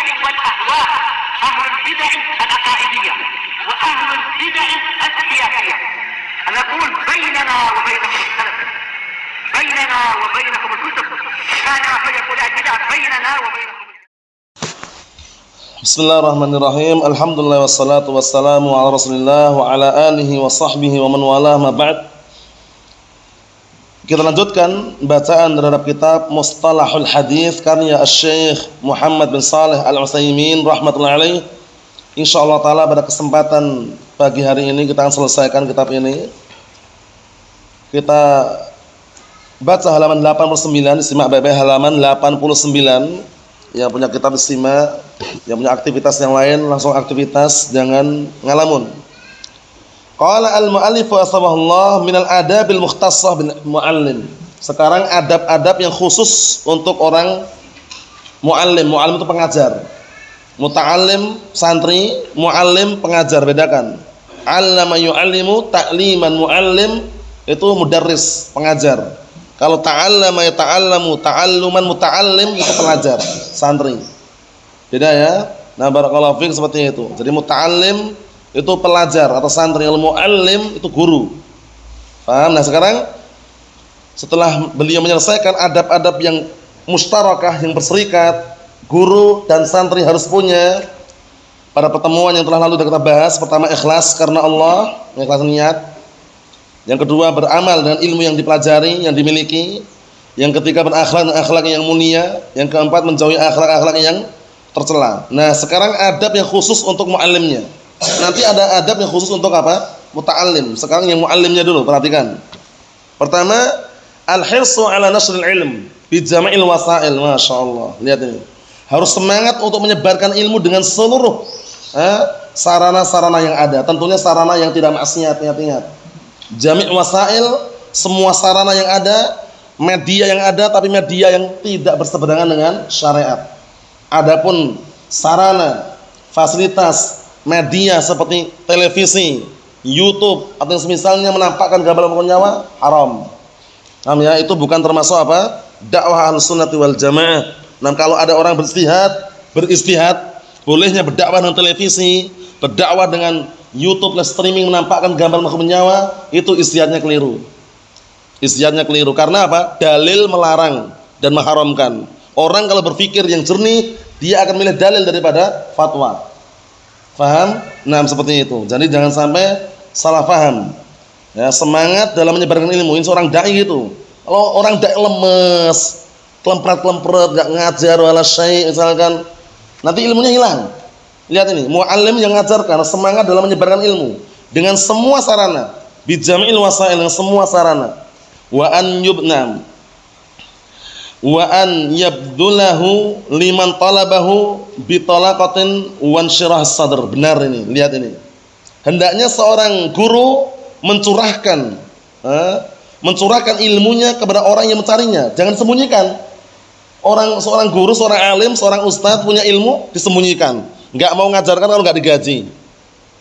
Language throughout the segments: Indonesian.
البدع والأهواء، أهل البدع العقائدية وأهل البدع السياسية. نقول بيننا وبينكم السلف، بيننا وبينكم الكتب، كان فيقول البدع بيننا وبينكم. Bismillahirrahmanirrahim. Alhamdulillah wassalatu wassalamu ala Rasulillah wa ala alihi wa sahbihi wa man walah ma ba'd. Kita lanjutkan bacaan terhadap kitab Mustalahul Hadis karya Asy-Syaikh Muhammad bin Shalih Al-Utsaimin rahimatullah alaih. Insyaallah taala pada kesempatan pagi hari ini kita akan selesaikan kitab ini. Kita baca halaman 89, simak baik-baik halaman 89. Yang punya kitab simak, yang punya aktivitas yang lain langsung aktivitas, jangan ngalamun. Qala al-mu'allif wasabahullah minal adabil mukhtassah bil mu'allim. Sekarang adab-adab yang khusus untuk orang mu'allim. Mu'allim itu pengajar. Muta'allim santri, mu'allim pengajar, bedakan. Allama yu'allimu ta'liman, mu'allim itu mudarris, pengajar. Kalau ta'allama yata'allamu, ta'alluman muta'allim itu pelajar, santri. Beda ya? Nah, barakallahu fiik seperti itu. Jadi muta'allim itu pelajar atau santri, kalau mu'allim itu guru. Paham? Nah, sekarang setelah beliau menyelesaikan adab-adab yang mustarakah, yang berserikat, guru dan santri harus punya. Pada pertemuan yang telah lalu sudah kita bahas, pertama ikhlas karena Allah, ikhlas niat. Yang kedua beramal dengan ilmu yang dipelajari, yang dimiliki. Yang ketiga berakhlak dengan akhlak yang mulia. Yang keempat menjauhi akhlak-akhlak yang tercela. Nah, sekarang adab yang khusus untuk muallimnya. Nanti ada adab yang khusus untuk apa? Muta'allim. Sekarang yang muallimnya dulu, perhatikan. Pertama, al-hirsu ala nasril ilm bi jama'il wasail. Masyaallah. Lihat ini. Harus semangat untuk menyebarkan ilmu dengan seluruh sarana-sarana yang ada. Tentunya sarana yang tidak maksiat, ingat-ingat. Jami' wasail, semua sarana yang ada, media yang ada, tapi media yang tidak berseberangan dengan syariat. Adapun sarana, fasilitas, media seperti televisi, YouTube atau semisalnya menampakkan gambar nyawa, haram. Paham ya? Itu bukan termasuk apa? Dakwah Ahlussunnah wal Jamaah. Nah, kalau ada orang beristihad, bolehnya berdakwah dengan televisi, berdakwah dengan YouTube live streaming menampakkan gambar makhluk nyawa, itu istihadnya keliru. Istihadnya keliru karena apa? Dalil melarang dan mengharamkan. Orang kalau berpikir yang jernih, dia akan milih dalil daripada fatwa. Faham? Nah, seperti itu. Jadi jangan sampai salah faham. Ya, semangat dalam menyebarkan ilmu. Ini seorang dai gitu. Kalau orang dai lemes, kelempret-kelempret, enggak ngajar wala syai' misalkan, nanti ilmunya hilang. Lihat ini, muallim yang mengajarkan semangat dalam menyebarkan ilmu dengan semua sarana, bijamil wasail, dengan semua sarana. Wa an yubnam wa an yabdulahu liman talabahu bi talaqatin wan syirah sadr. Benar ini, lihat ini. Hendaknya seorang guru mencurahkan ilmunya kepada orang yang mencarinya, jangan sembunyikan. Seorang guru, seorang alim, seorang ustadz punya ilmu disembunyikan. Enggak mau ngajarkan kalau enggak digaji.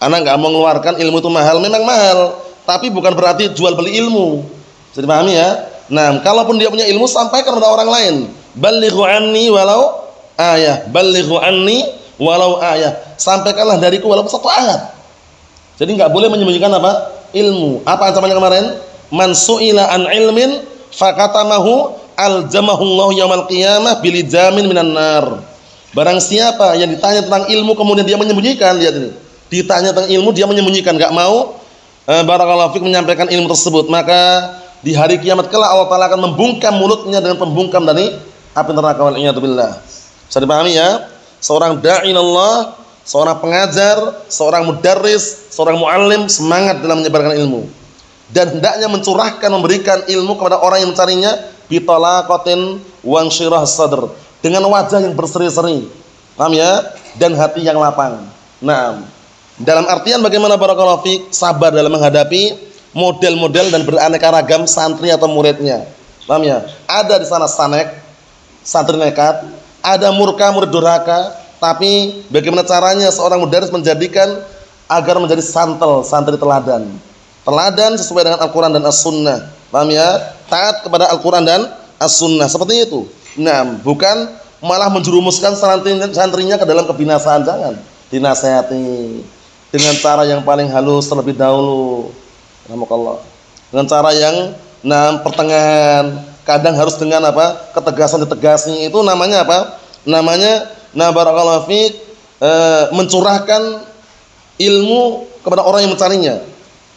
Anak enggak mau mengeluarkan ilmu itu mahal, memang mahal, tapi bukan berarti jual beli ilmu. Jadi pahami ya? Nah, kalaupun dia punya ilmu sampaikan kepada orang lain. Ballighu anni walau ayah, ballighu anni walau ayah. Sampaikanlah dariku walaupun satu ayat. Jadi enggak boleh menyembunyikan apa? Ilmu. Apa ancamannya kemarin? Man su'ila an ilmin fakatamahu aljamahu Allah yaumal qiyamah bilijamin minan nar. Barang siapa yang ditanya tentang ilmu kemudian dia menyembunyikan, lihat ini. Ditanya tentang ilmu dia menyembunyikan, enggak mau barakallahu fik menyampaikan ilmu tersebut, maka di hari kiamat kelak Allah Taala akan membungkam mulutnya dengan pembungkam dari api neraka wal iyad billah. Bisa dipahami ya? Seorang dai Allah, seorang pengajar, seorang mudarris, seorang muallim semangat dalam menyebarkan ilmu dan hendaknya mencurahkan, memberikan ilmu kepada orang yang mencarinya bi talaqatin wa syirah sadr, dengan wajah yang berseri-seri, paham ya? Dan hati yang lapang. Nah, dalam artian bagaimana barakallahu fiik, sabar dalam menghadapi model-model dan beraneka ragam santri atau muridnya, paham ya? Ada di sana santri nekat, ada murka, murid durhaka, tapi bagaimana caranya seorang mudarris menjadikan agar menjadi santri teladan sesuai dengan Al-Quran dan As-Sunnah, paham ya? Taat kepada Al-Quran dan As-Sunnah, seperti itu. Nah, bukan malah menjerumuskan santrinya ke dalam kebinasaan. Jangan, dinasehati dengan cara yang paling halus terlebih dahulu. Alhamdulillah. Dengan cara yang pertengahan. Kadang harus dengan apa? Ketegasan ditegasi. Itu namanya apa? Namanya barakallahu fiik, mencurahkan ilmu kepada orang yang mencarinya.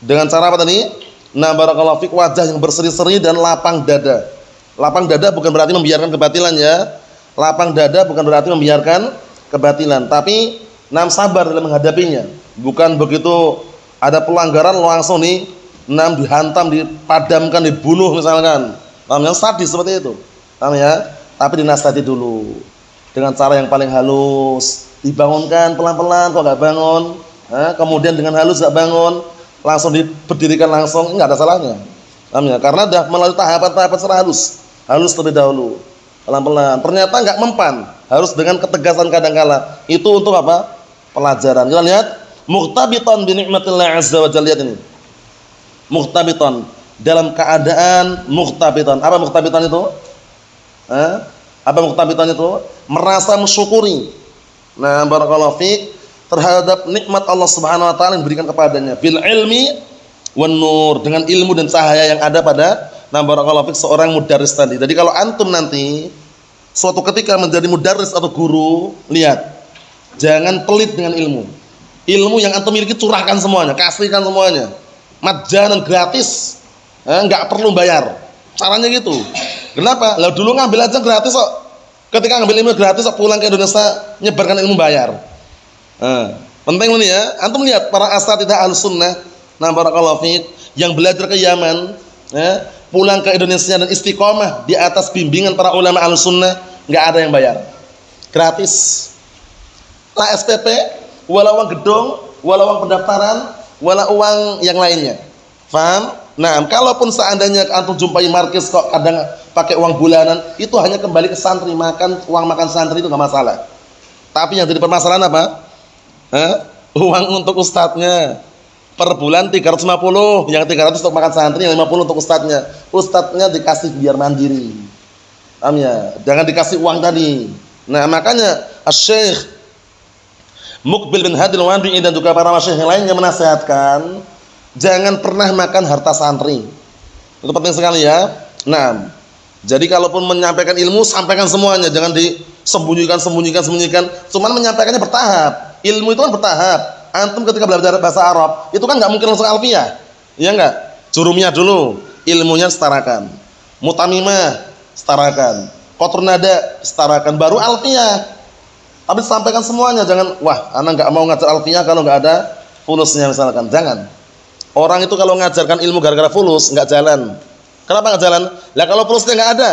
Dengan cara apa tadi? Barakallahu fiik, wajah yang berseri-seri dan lapang dada. Lapang dada bukan berarti membiarkan kebatilan ya. Lapang dada bukan berarti membiarkan kebatilan, tapi sabar dalam menghadapinya. Bukan begitu ada pelanggaran langsung nih dihantam, dipadamkan, dibunuh misalkan. Yang sadis seperti itu. Paham ya? Tapi dinasihati dulu dengan cara yang paling halus, dibangunkan pelan-pelan. Kok enggak bangun? Kemudian dengan halus enggak bangun, langsung diberdirikan langsung, enggak ada salahnya. Paham ya? Karena sudah melalui tahapan-tahapan secara halus terlebih dahulu. Pelan-pelan. Ternyata enggak mempan, harus dengan ketegasan kadangkala. Itu untuk apa? Pelajaran. Kita lihat muqtabitan bi nikmatillah azza wa jalla. Lihat ini. Muqtabitan, dalam keadaan muqtabitan. Apa muqtabitan itu? Apa muqtabitan itu? Merasa mensyukuri. Barakallahu fiik, terhadap nikmat Allah Subhanahu wa taala yang diberikan kepadanya bil ilmi wan nur, dengan ilmu dan cahaya yang ada pada barakallahu fiik seorang mudarris tadi. Jadi kalau antum nanti suatu ketika menjadi mudarris atau guru, lihat, jangan pelit dengan ilmu. Ilmu yang antum miliki curahkan semuanya, kasihkan semuanya. Majanan, gratis. Enggak perlu bayar. Caranya gitu. Kenapa? Lah dulu ngambil aja gratis kok. Ketika ngambil ilmu gratis kok, pulang ke Indonesia nyebarkan ilmu bayar. Penting ini ya. Antum lihat para asatidzah Ahlussunnah, barakallahu fiik, yang belajar ke Yaman, pulang ke Indonesia dan istiqomah di atas bimbingan para ulama Ahlussunnah, enggak ada yang bayar. Gratis. La SPP, wala uang gedung, wala uang pendaftaran, wala uang yang lainnya. Paham? Kalaupun seandainya antum jumpai markis kok kadang pakai uang bulanan, itu hanya kembali ke santri, uang makan santri itu enggak masalah. Tapi yang jadi permasalahan apa? Uang untuk ustadznya per bulan 350, yang 300 untuk makan santri, yang 50 untuk ustadznya. Ustadznya dikasih biar mandiri. Paham ya? Jangan dikasih uang tadi. Makanya Asy-Syaikh Muqbil bin Hadil Wadi'i dan juga para masyayikh yang lainnya menasihatkan, jangan pernah makan harta santri. Itu penting sekali ya. Jadi kalaupun menyampaikan ilmu, sampaikan semuanya, jangan disembunyikan. Cuman menyampaikannya bertahap. Ilmu itu kan bertahap. Antum ketika belajar bahasa Arab, itu kan enggak mungkin langsung alfiyah. Iya enggak? Jurumiyah dulu, ilmunya setarakan. Mutamimah setarakan. Qatur nada setarakan, baru alfiyah. Tapi sampaikan semuanya, jangan anak enggak mau ngajar alfiyah kalau enggak ada fulusnya misalkan. Jangan. Orang itu kalau ngajarkan ilmu gara-gara fulus enggak jalan. Kenapa enggak jalan? Lah kalau fulusnya enggak ada.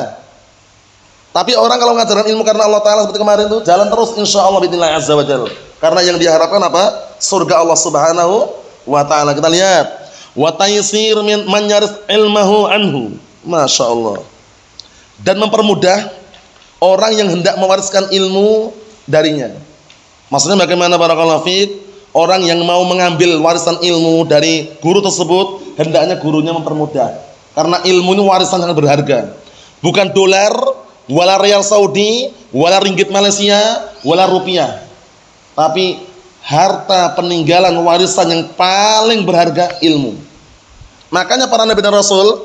Tapi orang kalau ngajarkan ilmu karena Allah taala seperti kemarin itu, jalan terus insyaallah biidznillah azza wa jalla. Karena yang diharapkan apa? Surga Allah Subhanahu wa taala. Kita lihat, wa taysir man yaris ilmahu anhu. Masyaallah. Dan mempermudah orang yang hendak mewariskan ilmu darinya. Maksudnya bagaimana barakallahu fiik? Orang yang mau mengambil warisan ilmu dari guru tersebut, hendaknya gurunya mempermudah. Karena ilmu ini warisan yang berharga. Bukan dolar, wala rial Saudi, wala ringgit Malaysia, wala rupiah. Tapi harta peninggalan warisan yang paling berharga, ilmu. Makanya para nabi dan rasul,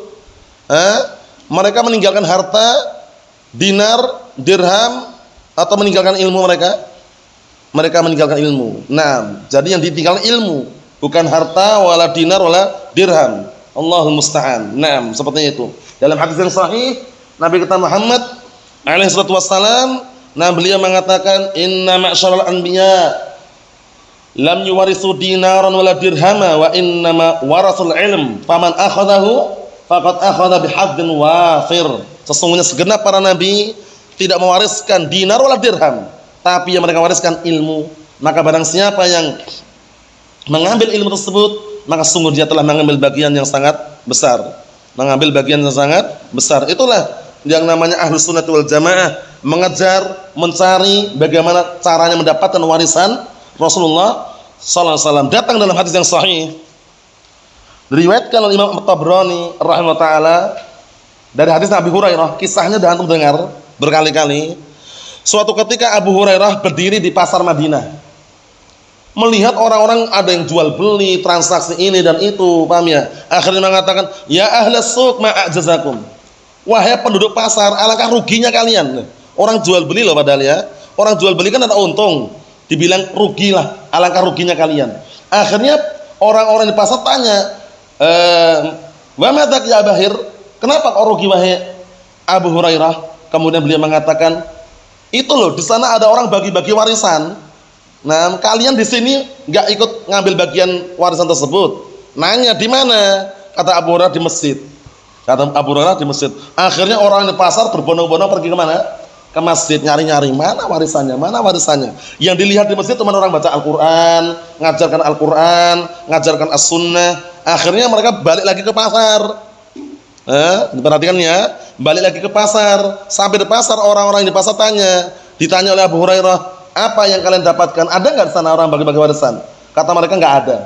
mereka meninggalkan harta, dinar, dirham, atau meninggalkan ilmu mereka. Mereka meninggalkan ilmu. Jadi yang ditinggalkan ilmu, bukan harta, wala dinar, wala dirham. Allahul musta'an. Seperti itu. Dalam hadis yang sahih, Nabi kita Muhammad alaihi salatu wassalam, beliau mengatakan, inna ma'syaral anbiya lam yuwarisu dinaran wala dirhama wa innama warasul ilm faman akhadahu faqad akhadha bihadzin wafir. Sesungguhnya segenap para nabi tidak mewariskan dinar wala dirham, tapi yang mereka wariskan ilmu. Maka barang siapa yang mengambil ilmu tersebut, maka sungguh dia telah mengambil bagian yang sangat besar. Mengambil bagian yang sangat besar. Itulah yang namanya Ahlus Sunnah wal Jamaah, mengejar, mencari bagaimana caranya mendapatkan warisan Rasulullah sallallahu alaihi wasallam. Datang dalam hadis yang sahih, diriwayatkan oleh Imam At-Tabrani rahimahullah taala dari hadis Nabi Hurairah, kisahnya dah antum dengar berkali-kali. Suatu ketika Abu Hurairah berdiri di pasar Madinah, melihat orang-orang ada yang jual beli, transaksi ini dan itu, paham ya? Akhirnya mengatakan, "Ya ahlas suq ma a'jazakum." Wahai penduduk pasar, alangkah ruginya kalian. Orang jual beli loh padahal ya. Orang jual beli kan ada untung. Dibilang rugilah, alangkah ruginya kalian. Akhirnya orang-orang di pasar tanya, "Wa madak ya Bahir? Kenapa kau rugi wahai Abu Hurairah?" Kemudian beliau mengatakan, "Itu loh, di sana ada orang bagi-bagi warisan. Nah, kalian di sini enggak ikut ngambil bagian warisan tersebut." Nanya, "Di mana?" Kata Abu Hurairah, "Di masjid." Kata Abu Hurairah, "Di masjid." Akhirnya orang di pasar berbondong-bondong pergi ke mana? Ke masjid, nyari-nyari mana warisannya, mana warisannya. Yang dilihat di masjid cuma orang baca Al-Qur'an, ngajarkan Al-Qur'an, ngajarkan As-Sunnah. Akhirnya mereka balik lagi ke pasar. Diperhatikan ya, balik lagi ke pasar. Sampai di pasar, orang-orang yang di pasar ditanya oleh Abu Hurairah, "Apa yang kalian dapatkan? Ada nggak di sana orang bagi-bagi warisan?" Kata mereka, "Nggak ada."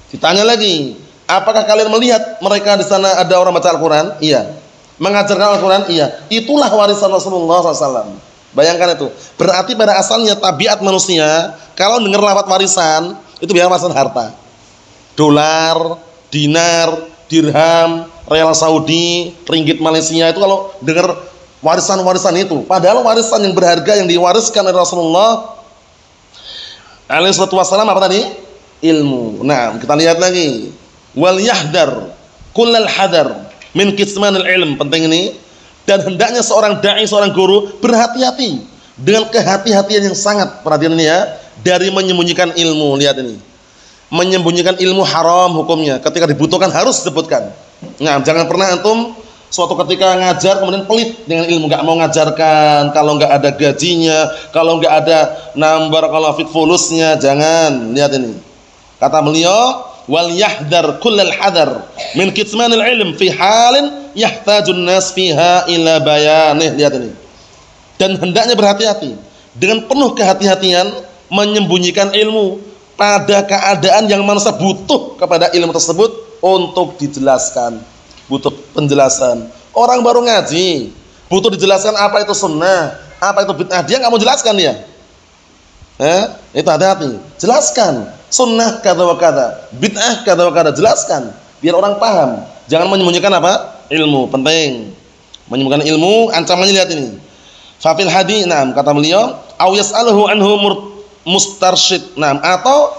Ditanya lagi, "Apakah kalian melihat mereka di sana ada orang baca Al-Qur'an?" "Iya." "Mengajarkan Al-Qur'an?" "Iya." Itulah warisan Rasulullah SAW. Bayangkan itu. Berarti pada asalnya tabiat manusia kalau dengar lafaz warisan itu biasa warisan harta. Dolar, dinar, dirham, real Saudi, ringgit Malaysia, itu kalau dengar warisan-warisan itu. Padahal warisan yang berharga yang diwariskan oleh Rasulullah alaihi wasallam apa tadi? Ilmu. Nah, kita lihat lagi. Wal yahdar kullal hadar min kitmanil ilm. Penting ini. Dan hendaknya seorang dai, seorang guru berhati-hati dengan kehati-hatian yang sangat, perhatian ini ya, dari menyembunyikan ilmu. Lihat ini. Menyembunyikan ilmu haram hukumnya. Ketika dibutuhkan harus disebutkan. Nah, jangan pernah antum suatu ketika ngajar kemudian pelit dengan ilmu, enggak mau ngajarkan, kalau enggak ada gajinya, kalau enggak ada barakallahu fik fulusnya, jangan. Lihat ini. Kata beliau, "Wal yahdar kullal hadar min kitmanil ilm fi halin yahtajun nas fiha ila bayanih." Lihat ini. Dan hendaknya berhati-hati dengan penuh kehati-hatian menyembunyikan ilmu pada keadaan yang manusia butuh kepada ilmu tersebut untuk dijelaskan, butuh penjelasan. Orang baru ngaji, butuh dijelaskan apa itu sunnah, apa itu bid'ah, dia nggak mau jelaskan dia. Itu hati-hati. Jelaskan sunnah kata wa kata, bid'ah kata wa kata, jelaskan biar orang paham. Jangan menyembunyikan apa? Ilmu. Penting. Menyembunyikan ilmu, ancamannya lihat ini. Fa fil hadits, kata beliau, au yas'aluhu anhu mustarsyid. Atau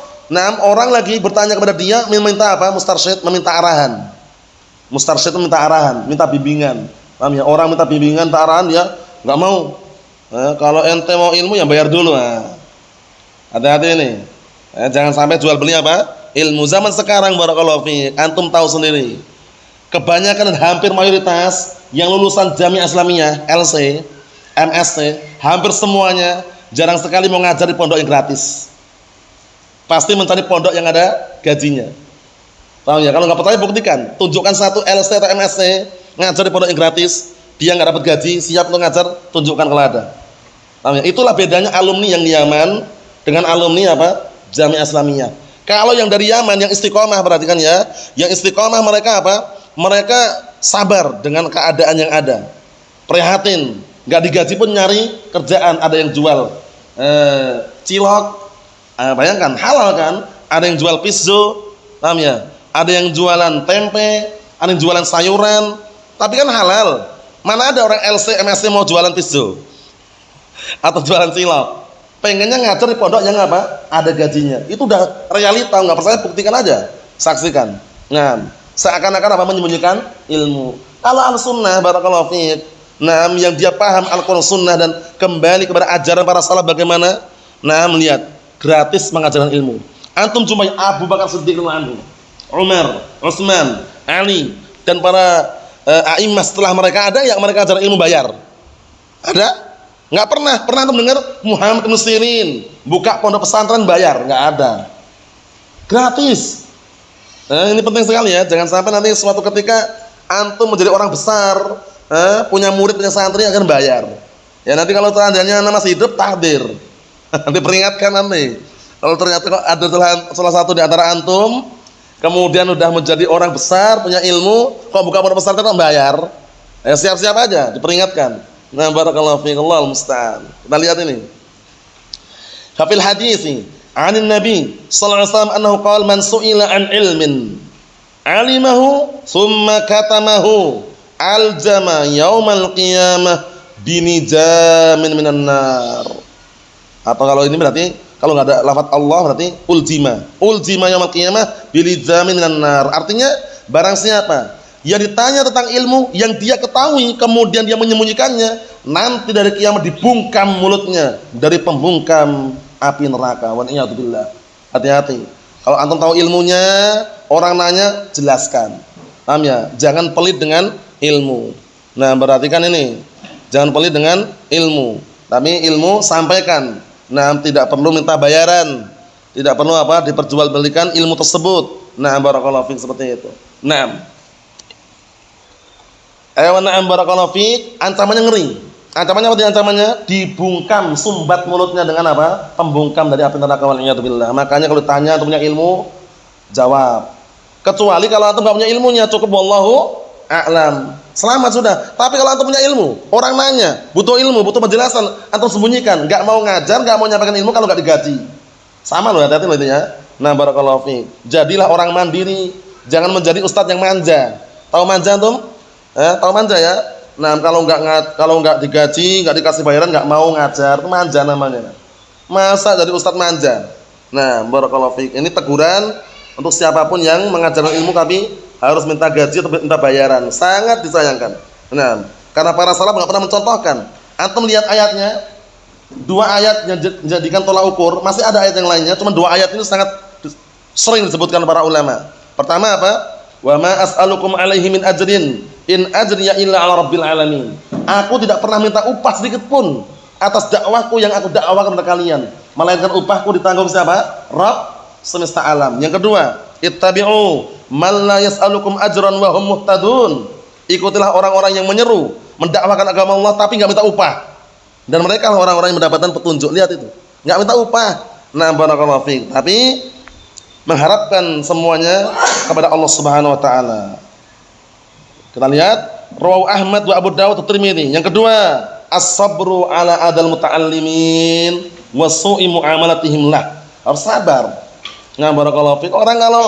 orang lagi bertanya kepada dia, meminta apa? Mustarsyid, meminta arahan. Mustarsyid meminta arahan, minta bimbingan. Paham ya? Orang minta bimbingan, minta arahan, dia enggak mau. Kalau ente mau ilmu ya bayar dulu. Hati-hati ini. Jangan sampai jual beli apa? Ilmu. Zaman sekarang barakallahu fiik, antum tahu sendiri. Kebanyakan dan hampir mayoritas yang lulusan Jamiah Islamiyah, LC, MSc, hampir semuanya jarang sekali mau ngajar di pondok yang gratis. Pasti mencari pondok yang ada gajinya. Paham ya? Kalau nggak percaya buktikan. Tunjukkan satu LC atau MSc ngajar di pondok yang gratis, dia nggak dapat gaji, siap untuk ngajar, tunjukkan kalau ada. Paham ya? Itulah bedanya alumni yang di Yaman dengan alumni apa? Jamiah Islamiyah. Kalau yang dari Yaman yang istiqomah, perhatikan ya, yang istiqomah mereka apa? Mereka sabar dengan keadaan yang ada. Prihatin, nggak digaji pun nyari kerjaan, ada yang jual cilok, bayangkan halal kan? Ada yang jual pizzo, paham ya? Ada yang jualan tempe, ada yang jualan sayuran, tapi kan halal. Mana ada orang LC, MSc mau jualan pizzo atau jualan cilok? Pengennya ngajar di pondok yang apa? Ada gajinya. Itu udah realita, nggak percaya buktikan aja, saksikan. Seakan-akan apa? Menyembunyikan ilmu. Kalau al-sunnah barakallahu fiik, yang dia paham Al-Qur'an sunnah dan kembali kepada ajaran para salaf bagaimana? Melihat gratis mengajarkan ilmu. Antum jumpai Abu Bakar Siddiq radhiyallahu anhu, Umar, Utsman, Ali dan para a'immah setelah mereka ada yang mereka ajarkan ilmu bayar? Ada? Enggak pernah antum dengar Muhammad bin Sirin buka pondok pesantren bayar? Enggak ada. Gratis. Ini penting sekali ya, jangan sampai nanti suatu ketika antum menjadi orang besar, punya murid, punya santri akan bayar. Ya nanti kalau seandainya masih hidup takdir. Diperingatkan nanti. Kalau ternyata ada salah satu di antara antum kemudian udah menjadi orang besar, punya ilmu, kok buka pondok pesantren kok bayar? Ya siap-siap aja, diperingatkan. Nah, barakallahu fiik, Allahul musta'an. Kita lihat ini. Fil hadits 'anin Nabi sallallahu alaihi wasallam annahu qala man su'ila an ilmin 'alimahu thumma katamahu aljama yaumal qiyamah binijamin minan nar. Atau kalau ini berarti kalau enggak ada lafaz Allah berarti uljima yaumil qiyamah bilijamin minan nar. Artinya barang siapa yang ditanya tentang ilmu yang dia ketahui kemudian dia menyembunyikannya, nanti dari kiamat dibungkam mulutnya dari pembungkam api neraka. Wa na'udzubillah. Hati-hati. Kalau antum tahu ilmunya, orang nanya jelaskan. Paham ya? Jangan pelit dengan ilmu. Nah, berarti kan ini, jangan pelit dengan ilmu. Tapi ilmu sampaikan. Nah, tidak perlu minta bayaran. Tidak perlu diperjualbelikan ilmu tersebut. Nah, barakallahu fiik seperti itu. Naam. Na'am barakallahu fiik, ancamannya ngeri. Ancamannya apa ancamannya? Dibungkam sumbat mulutnya dengan apa? Pembungkam dari api neraka wal iyad billah. Makanya kalau ditanya antum punya ilmu, jawab. Kecuali kalau antum enggak punya ilmunya, cukup wallahu a'lam. Selamat sudah. Tapi kalau antum punya ilmu, orang nanya, butuh ilmu, butuh penjelasan, antum sembunyikan, enggak mau ngajar, enggak mau nyampaikan ilmu kalau enggak digaji. Sama loh, hati-hati loh itu ya. Nah, barakallahu fiik. Jadilah orang mandiri, jangan menjadi ustadz yang manja. Tahu manja antum? Tahu manja ya? Nah, kalau enggak digaji, enggak dikasih bayaran, enggak mau ngajar, itu manja namanya. Masa jadi ustadz manja? Nah, barakallahu fiik. Ini teguran untuk siapapun yang mengajarkan ilmu tapi harus minta gaji atau minta bayaran. Sangat disayangkan. Nah, karena para salaf enggak pernah mencontohkan. Antum lihat ayatnya, 2 ayat yang dijadikan tolak ukur, masih ada ayat yang lainnya, cuma 2 ayat ini sangat sering disebutkan para ulama. Pertama apa? Wa ma as'alukum alaihi min ajrin in ajriya illa 'ala rabbil alamin. Aku tidak pernah minta upah sedikit pun atas dakwahku yang aku dakwakan kepada kalian, melainkan upahku ditanggung siapa? Rabb semesta alam. Yang kedua, ittabi'u man la yas'alukum ajran wa hum muhtadun. Ikutilah orang-orang yang menyeru mendakwakan agama Allah tapi enggak minta upah. Dan mereka lah orang-orang yang mendapatkan petunjuk. Lihat itu, enggak minta upah. Nah, barakallahu fiik. Tapi mengharapkan semuanya kepada Allah Subhanahu wa taala. Kita lihat rawahu Ahmad wa Abu Dawud at-Tirmidzi. Yang kedua, as-sabru ala adal muta'allimin wa su'i muamalatihim lah. Harus sabar. Nah, barakallahu fiik. Orang kalau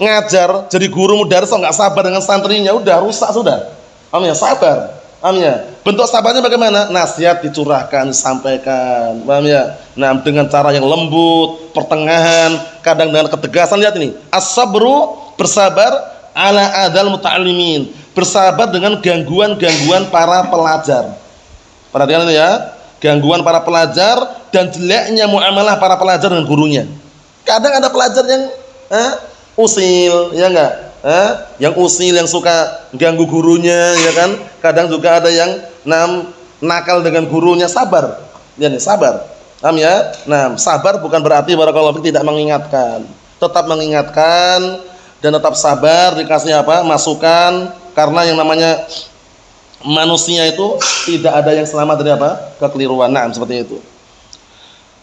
ngajar jadi guru mudaris enggak sabar dengan santrinya, udah rusak sudah. Paham ya? Sabar. Paham ya? Bentuk sabarnya bagaimana? Nasihat dicurahkan, disampaikan. Paham ya? Nah, dengan cara yang lembut, pertengahan, kadang dengan ketegasan. Lihat ini. As-sabru, bersabar ala adal muta'allimin. Bersabar dengan gangguan-gangguan para pelajar. Perhatikan ini ya. Gangguan para pelajar dan jeleknya muamalah para pelajar dengan gurunya. Kadang ada pelajar yang usil, ya enggak? Yang usil, yang suka ganggu gurunya, ya kan? Kadang juga ada yang nakal dengan gurunya. Sabar. Lihat nih, sabar. Paham ya? Nah, sabar bukan berarti barakallahu fiik tidak mengingatkan. Tetap mengingatkan dan tetap sabar, dikasih apa? Masukan, karena yang namanya manusia itu tidak ada yang selamat dari apa? Kekeliruan. Nah, seperti itu.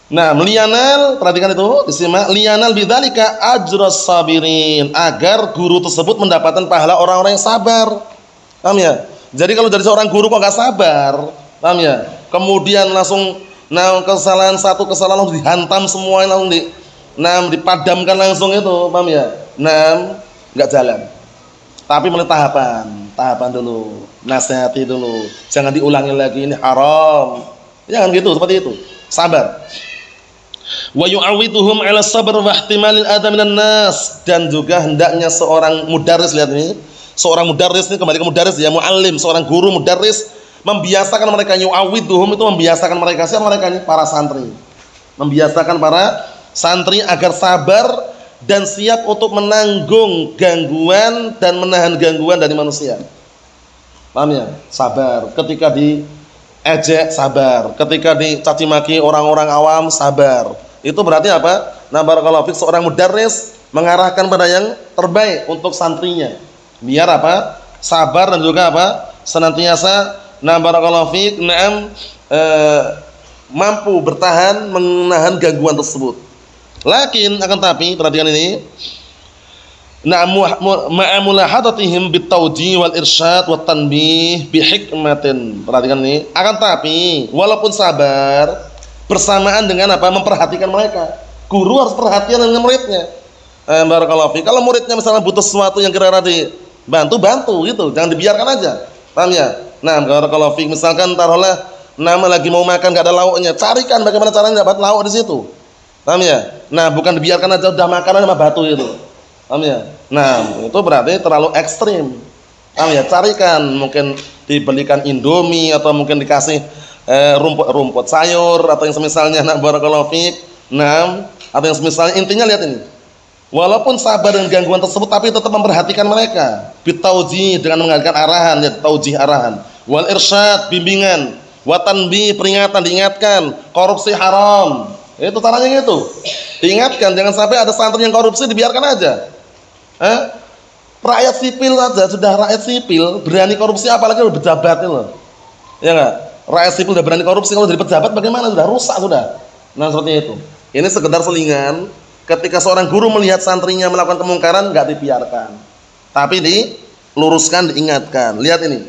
Nah, liyanal, perhatikan itu, disimak, liyanal bidzalika ajras sabirin, agar guru tersebut mendapatkan pahala orang-orang yang sabar. Paham ya? Jadi kalau dari seorang guru kok enggak sabar, paham ya? Kemudian langsung kesalahan satu kesalahan langsung dihantam semua, langsung dipadamkan langsung itu, paham ya? Enggak jalan. Tapi mulai tahapan dulu, nasihati dulu, jangan diulangi lagi, ini haram. Jangan gitu, seperti itu. Sabar. Wa yu'awwiduhum 'ala sabr wa ihtimalil adha minan nas, dan juga hendaknya seorang mudarris, lihat ini, seorang mudarris ini, kembali ke mudarris ya, muallim, seorang guru mudarris membiasakan mereka, yu'awwiduhum itu membiasakan mereka, siapa mereka ini? Para santri. Membiasakan para santri agar sabar dan siap untuk menanggung gangguan dan menahan gangguan dari manusia. Paham ya? Sabar ketika diejek, sabar ketika dicaci maki orang-orang awam, sabar. Itu berarti apa? Nah, barakallahu fiik, seorang mudarris mengarahkan pada yang terbaik untuk santrinya. Biar apa? Sabar dan juga apa? Senantiasa barakallahu fiik, mampu bertahan menahan gangguan tersebut. Lakin akan tapi, perhatikan ini, ma'amulahadatihim bitawjih wal irsyad wat tanbih bihikmatin. Perhatikan ini. Akan tapi walaupun sabar bersamaan dengan apa? Memperhatikan mereka. Guru harus perhatian dengan muridnya. Barakallahu fi. Kalau muridnya misalnya butuh sesuatu yang kira-kira bantu gitu. Jangan dibiarkan aja. Paham ya? Nah, barakallahu fi. Misalkan taruhlah nama lagi mau makan enggak ada lauknya, carikan bagaimana caranya dapat lauk di situ. Paham ya? Nah, bukan dibiarkan aja udah makanan sama batu itu. Paham ya? Nah, itu berarti terlalu ekstrim. Paham ya? Carikan, mungkin dibelikan Indomie atau mungkin dikasih rumput sayur atau yang semisalnya. Nah, barakallahu fiik. Nah, atau yang semisalnya, intinya lihat ini. Walaupun sabar dengan gangguan tersebut tapi tetap memperhatikan mereka. Bitauji dengan mengalihkan arahan, ya, taujih arahan. Wal irsyad bimbingan, wa tanbih peringatan diingatkan, korupsi haram. Itu caranya gitu. Diingatkan jangan sampai ada santri yang korupsi dibiarkan aja. Rakyat sipil aja sudah rakyat sipil berani korupsi apalagi udah pejabat itu loh. Ya enggak? Rakyat sipil udah berani korupsi kalau jadi pejabat bagaimana? Sudah rusak sudah. Nah, seperti itu. Ini sekedar selingan. Ketika seorang guru melihat santrinya melakukan kemungkaran, enggak dibiarkan. Tapi diluruskan, diingatkan. Lihat ini.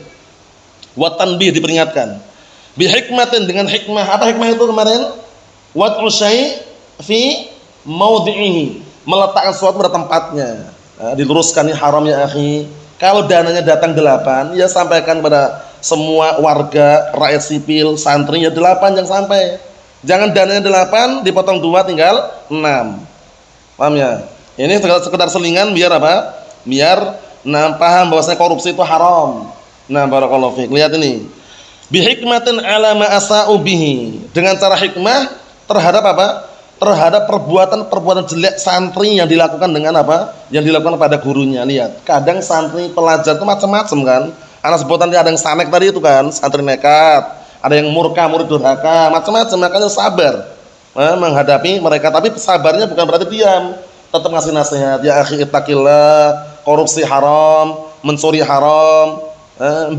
Wa tanbih diperingatkan. Bi hikmatin dengan hikmah. Apa hikmah itu kemarin? Wa usai fi maudhi'ihi. Meletakkan sesuatu pada tempatnya. Nah, diluruskan ini haram ya akhi. Kalau dananya datang 8, ya sampaikan pada semua warga, rakyat sipil, santri ya 8 yang sampai. Jangan dananya 8 dipotong 2 tinggal 6. Paham ya? Ini sekedar selingan biar apa? Biar paham bahwasanya korupsi itu haram. Nah, barakallahu fiik. Lihat ini. Bi hikmatin ala ma asa'u bihi. Dengan cara hikmah terhadap apa? Terhadap perbuatan jelek santri yang dilakukan dengan apa? Yang dilakukan pada gurunya. Lihat, kadang santri pelajar itu macam-macam kan. Anak sebutan ada yang samek tadi itu kan, santri nekat, ada yang murka, murid durhaka, macam-macam. Makanya sabar menghadapi mereka, tapi sabarnya bukan berarti diam, tetap ngasih nasihat. Ya akhi ittaqillah, korupsi haram, mencuri haram,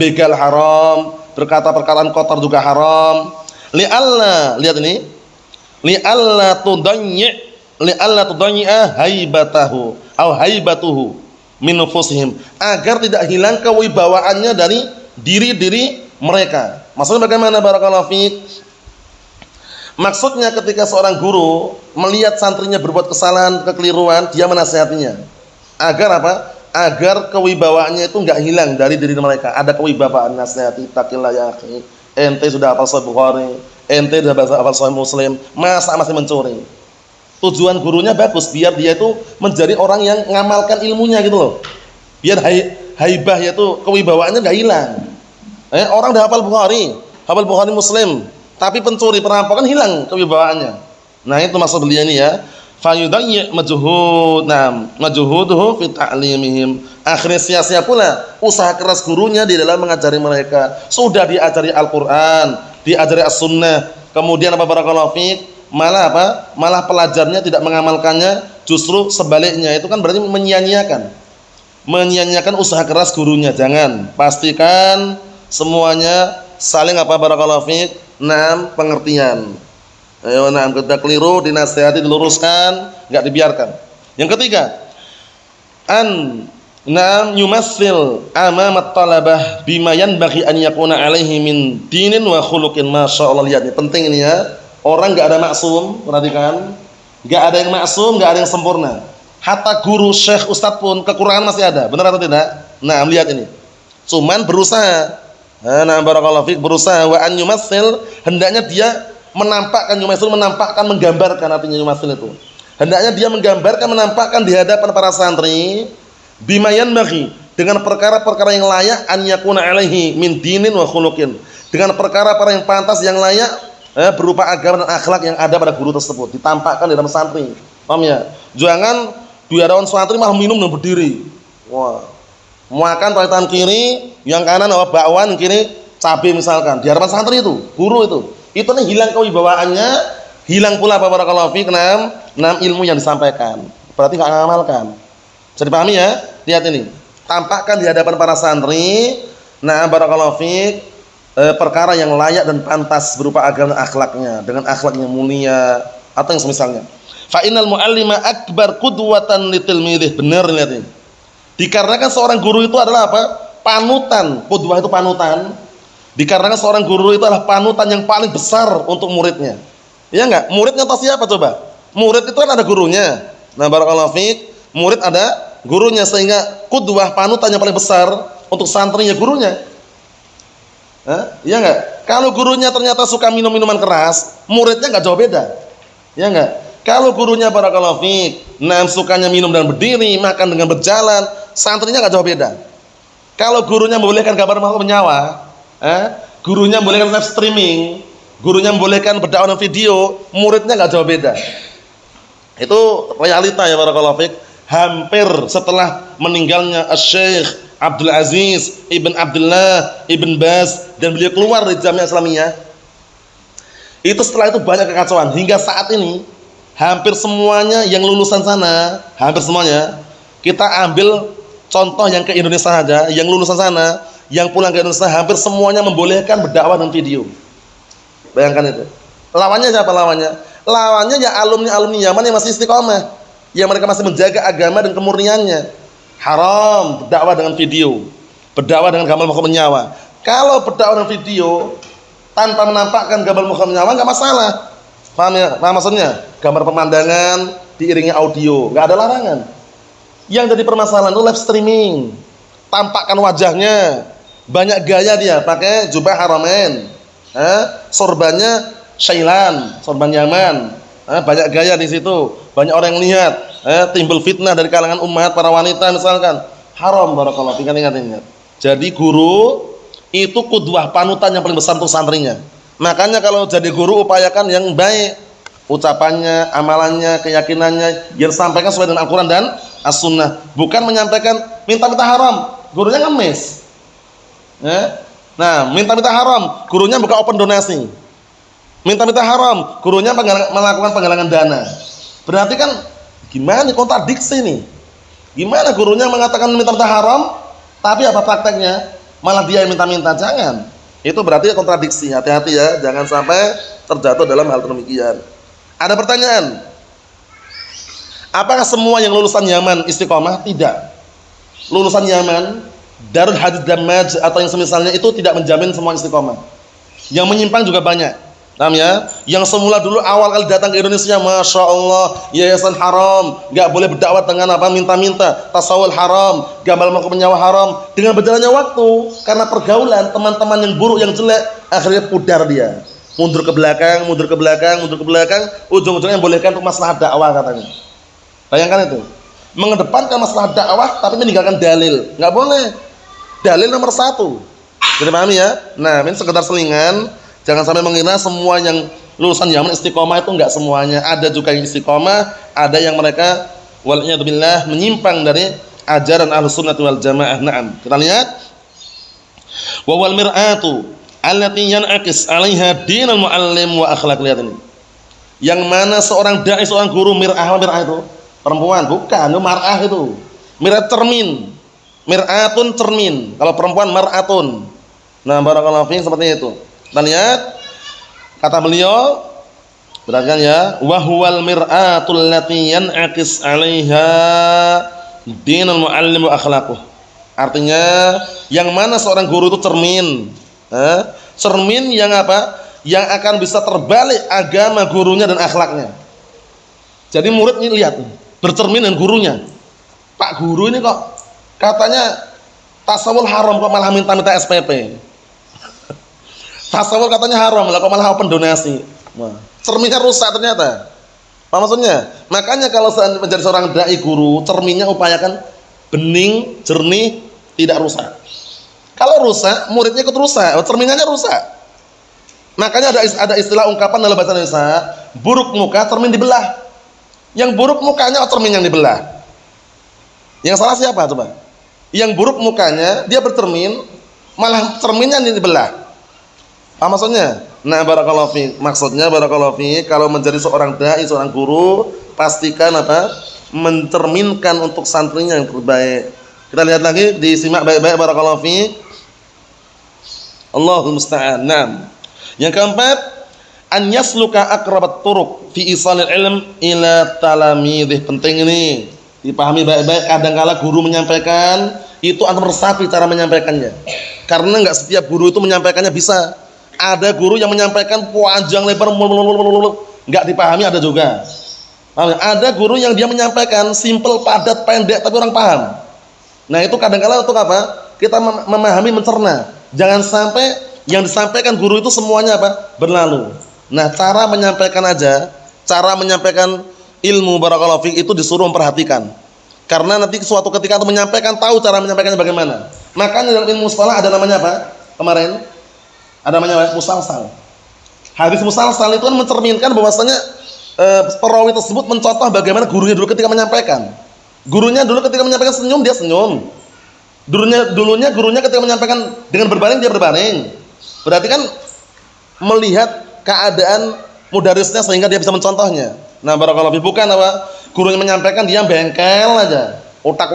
begal haram, berkata perkataan kotor juga haram. Li'alla, lihat ini. Li'alla tudayyi'a haibatahu au haibatuhu min nufusihim, agar tidak hilang kewibawaannya dari diri-diri mereka. Maksudnya bagaimana barakallahu fiik? Maksudnya ketika seorang guru melihat santrinya berbuat kesalahan, kekeliruan, dia menasihatinya. Agar apa? Agar kewibawaannya itu enggak hilang dari diri mereka. Ada kewibawaan, nasihati, taqillah ya akhi. Ente sudah hafal Sahih Bukhari, ente sudah hafal Sahih Muslim, masa masih mencuri? Tujuan gurunya bagus, biar dia itu menjadi orang yang ngamalkan ilmunya gitu loh. Biar haibah yaitu kewibawaannya enggak hilang. Orang udah hafal Bukhari Muslim, tapi pencuri, perampok kan hilang kewibawaannya. Nah, itu maksud beliau ini ya. Fayudayyi majhuduhu fi ta'limihim. Akhirnya sia-sia pula usaha keras gurunya di dalam mengajari mereka. Sudah diajari Al-Qur'an, diajari As-Sunnah, kemudian apa barakallahu fiik, malah apa? Malah pelajarnya tidak mengamalkannya, justru sebaliknya. Itu kan berarti menyia-nyiakan usaha keras gurunya. Jangan, pastikan semuanya saling apa barakallahu fiik, pengertian. Ayo, kita keliru dinasihati, diluruskan, enggak dibiarkan. Yang ketiga, yumassil amamat talabah bima yanbaghi an yakuna alaihi min dinin wa khuluqin. Masyaallah, lihat ini penting ini ya. Orang enggak ada maksum, perhatikan. Enggak ada yang maksum, enggak ada yang sempurna. Hatta guru, syekh, ustaz pun kekurangan masih ada. Benar atau tidak? Nah, lihat ini. Cuman berusaha. Barakallahu fiik, berusaha wa an yumassil, hendaknya dia menampakkan, menggambarkan, artinya yumassil itu. Hendaknya dia menggambarkan, menampakkan di hadapan para santri bima yanbaghi, dengan perkara-perkara yang layak an yakuna alaihi min dinin wa khuluqin, dengan perkara-perkara yang pantas, yang layak berupa agama dan akhlak yang ada pada guru tersebut, ditampakkan di dalam santri. Paham ya? Jangan di hadapan santri malah minum dan berdiri. Wah. Makan pakai tangan kiri, yang kanan bakwan, kiri cabai misalkan. Di hadapan santri itu, guru itu. Itu nih hilang kewibawaannya, hilang pula apa barakallahu fiik, ilmu yang disampaikan. Berarti enggak mengamalkan. Bisa dipahami ya? Lihat ini. Tampakkan di hadapan para santri, barakallahu fiik, perkara yang layak dan pantas berupa agama dan akhlaknya, dengan akhlak yang mulia atau yang semisalnya. Fa innal muallima akbar qudwatan litilmidih. Benar, lihat ini. Dikarenakan seorang guru itu adalah apa? Panutan. Qudwah itu panutan. Dikarenakan seorang guru itu adalah panutan yang paling besar untuk muridnya. Iya enggak? Muridnya atas siapa coba? Murid itu kan ada gurunya. Nah, barakallahu fiik, murid ada gurunya, sehingga qudwah panutan yang paling besar untuk santrinya gurunya. Iya enggak? Kalau gurunya ternyata suka minum minuman keras, muridnya enggak jauh beda. Iya enggak? Kalau gurunya barakallahu fiik, sukanya minum dan berdiri, makan dengan berjalan, santrinya enggak jauh beda. Kalau gurunya membolehkan gambar makhluk bernyawa, gurunya membolehkan live streaming, gurunya membolehkan berdakwah dan video, muridnya enggak jauh beda. Itu realita ya barakallahu fiik. Hampir setelah meninggalnya Syekh Abdul Aziz Ibn Abdullah Ibn Baz dan beliau keluar dari Jamiah Islamiyah, itu setelah itu banyak kekacauan. Hingga saat ini hampir semuanya yang lulusan sana, hampir semuanya, kita ambil contoh yang ke Indonesia saja, yang lulusan sana, yang pulang ke Indonesia, hampir semuanya membolehkan berdakwah dan video. Bayangkan itu. Lawannya siapa lawannya? Lawannya ya alumni-alumni Yaman yang masih istiqomah, yang mereka masih menjaga agama dan kemurniannya. Haram berdakwah dengan video, berdakwah dengan gambar makhluk bernyawa. Kalau berdakwah dengan video tanpa menampakkan gambar makhluk bernyawa enggak masalah. Paham ya? Paham maksudnya? Gambar pemandangan diiringi audio, enggak ada larangan. Yang jadi permasalahan itu live streaming. Tampakkan wajahnya, banyak gaya dia, pakai jubah haramain, sorbannya Syailan, sorban Yaman, banyak gaya di situ, banyak orang yang lihat, timbul fitnah dari kalangan umat, para wanita misalkan. Haram barakallahu, ingat. Jadi guru itu qudwah panutan yang paling besar untuk santrinya. Makanya kalau jadi guru upayakan yang baik, ucapannya, amalannya, keyakinannya yang disampaikan sesuai dengan Al-Qur'an dan As-Sunnah, bukan menyampaikan minta-minta haram, gurunya ngemis. Nah, minta-minta haram, gurunya buka open donasi. Minta-minta haram, gurunya melakukan penggalangan dana. Berarti kan gimana nih, kontradiksi nih. Gimana gurunya mengatakan minta-minta haram, tapi apa prakteknya? Malah dia yang minta-minta. Jangan. Itu berarti kontradiksi. Hati-hati ya, jangan sampai terjatuh dalam hal demikian. Ada pertanyaan? Apakah semua yang lulusan Yaman istiqomah? Tidak. Lulusan Yaman, Darul Hadits Dammaj atau yang semisalnya itu tidak menjamin semua istiqomah. Yang menyimpang juga banyak. Paham ya? Yang semula dulu awal kali datang ke Indonesia, masya Allah, yayasan haram, nggak boleh berdakwah dengan apa minta-minta, tasawuf haram, gambar makhluk bernyawa haram. Dengan berjalannya waktu, karena pergaulan teman-teman yang buruk, yang jelek, akhirnya pudar dia, mundur ke belakang, ujung-ujungnya bolehkan untuk masalah dakwah katanya. Bayangkan itu, mengedepankan masalah dakwah tapi meninggalkan dalil, nggak boleh. Dalil nomor 1. Jadi pahami ya? Nah, ini sekedar selingan. Jangan sampai mengira semua yang lulusan Yaman istiqomah, itu enggak semuanya. Ada juga yang istiqomah, ada yang mereka wal'iyadzubillah menyimpang dari ajaran Ahlussunnah wal Jamaah. Naam. Kita lihat. Wa wal mir'atu allati yan'aqis 'alaiha dinul muallim wa akhlaq. Lihat ini. Yang mana seorang dai, seorang guru, mir'ah itu perempuan, bukan, itu mar'ah itu. Mir'ah cermin. Mir'atun cermin. Kalau perempuan mar'atun. Nah, barakallahu fiik seperti itu. Kita lihat kata beliau, perhatikan ya, wa huwal mir'atul lati yan'aqis 'alaiha dinul muallim wa akhlaquh. Artinya yang mana seorang guru itu cermin. Cermin yang apa? Yang akan bisa terbalik agama gurunya dan akhlaknya. Jadi murid ini lihat, bercermin dengan gurunya. Pak guru ini kok katanya tasawuf haram, kok malah minta-minta SPP. Tasawuf katanya haram, lah kok malah open donasi. Cerminnya rusak ternyata. Apa maksudnya? Makanya kalau menjadi seorang dai guru, cerminnya upayakan bening, jernih, tidak rusak. Kalau rusak, muridnya ikut rusak, cerminnya rusak. Makanya ada istilah ungkapan dalam bahasa Indonesia, buruk muka cermin dibelah. Yang buruk mukanya cermin yang dibelah. Yang salah siapa coba? Yang buruk mukanya dia bercermin, malah cerminnya yang dibelah. Apa maksudnya? Nah, barakallahu fiik. Maksudnya barakallahu fiik, kalau menjadi seorang dai, seorang guru, pastikan apa? Mencerminkan untuk santrinya yang terbaik. Kita lihat lagi, disimak baik-baik barakallahu fiik. Allahul musta'an. Naam. Yang keempat, an yasluka aqrabat turuq fi isalil ilm ila talamidih. Penting ini. Dipahami baik-baik. Kadangkala guru menyampaikan itu antum resapi cara menyampaikannya. Karena enggak setiap guru itu menyampaikannya bisa. Ada guru yang menyampaikan panjang lebar enggak dipahami, ada juga. Ada guru yang dia menyampaikan simple, padat, pendek tapi orang paham. Nah, itu kadangkala untuk apa? Kita memahami, mencerna. Jangan sampai yang disampaikan guru itu semuanya apa? Berlalu. Nah, cara menyampaikan aja, cara menyampaikan ilmu barakallahu fiik itu disuruh memperhatikan. Karena nanti suatu ketika untuk menyampaikan tahu cara menyampaikannya bagaimana. Makanya dalam ilmu mustalah ada namanya apa? Kemarin ada namanya apa? Musalsal. Hadis musalsal itu kan mencerminkan bahwasanya perawi tersebut mencontoh bagaimana gurunya dulu ketika menyampaikan. Gurunya dulu ketika menyampaikan senyum, dia senyum. Gurunya ketika menyampaikan dengan berbaring, dia berbaring. Berarti kan melihat keadaan mudarisnya sehingga dia bisa mencontohnya. Nah, barakallahu fiik, bukan apa? Gurunya menyampaikan dia bengkel aja. Utak.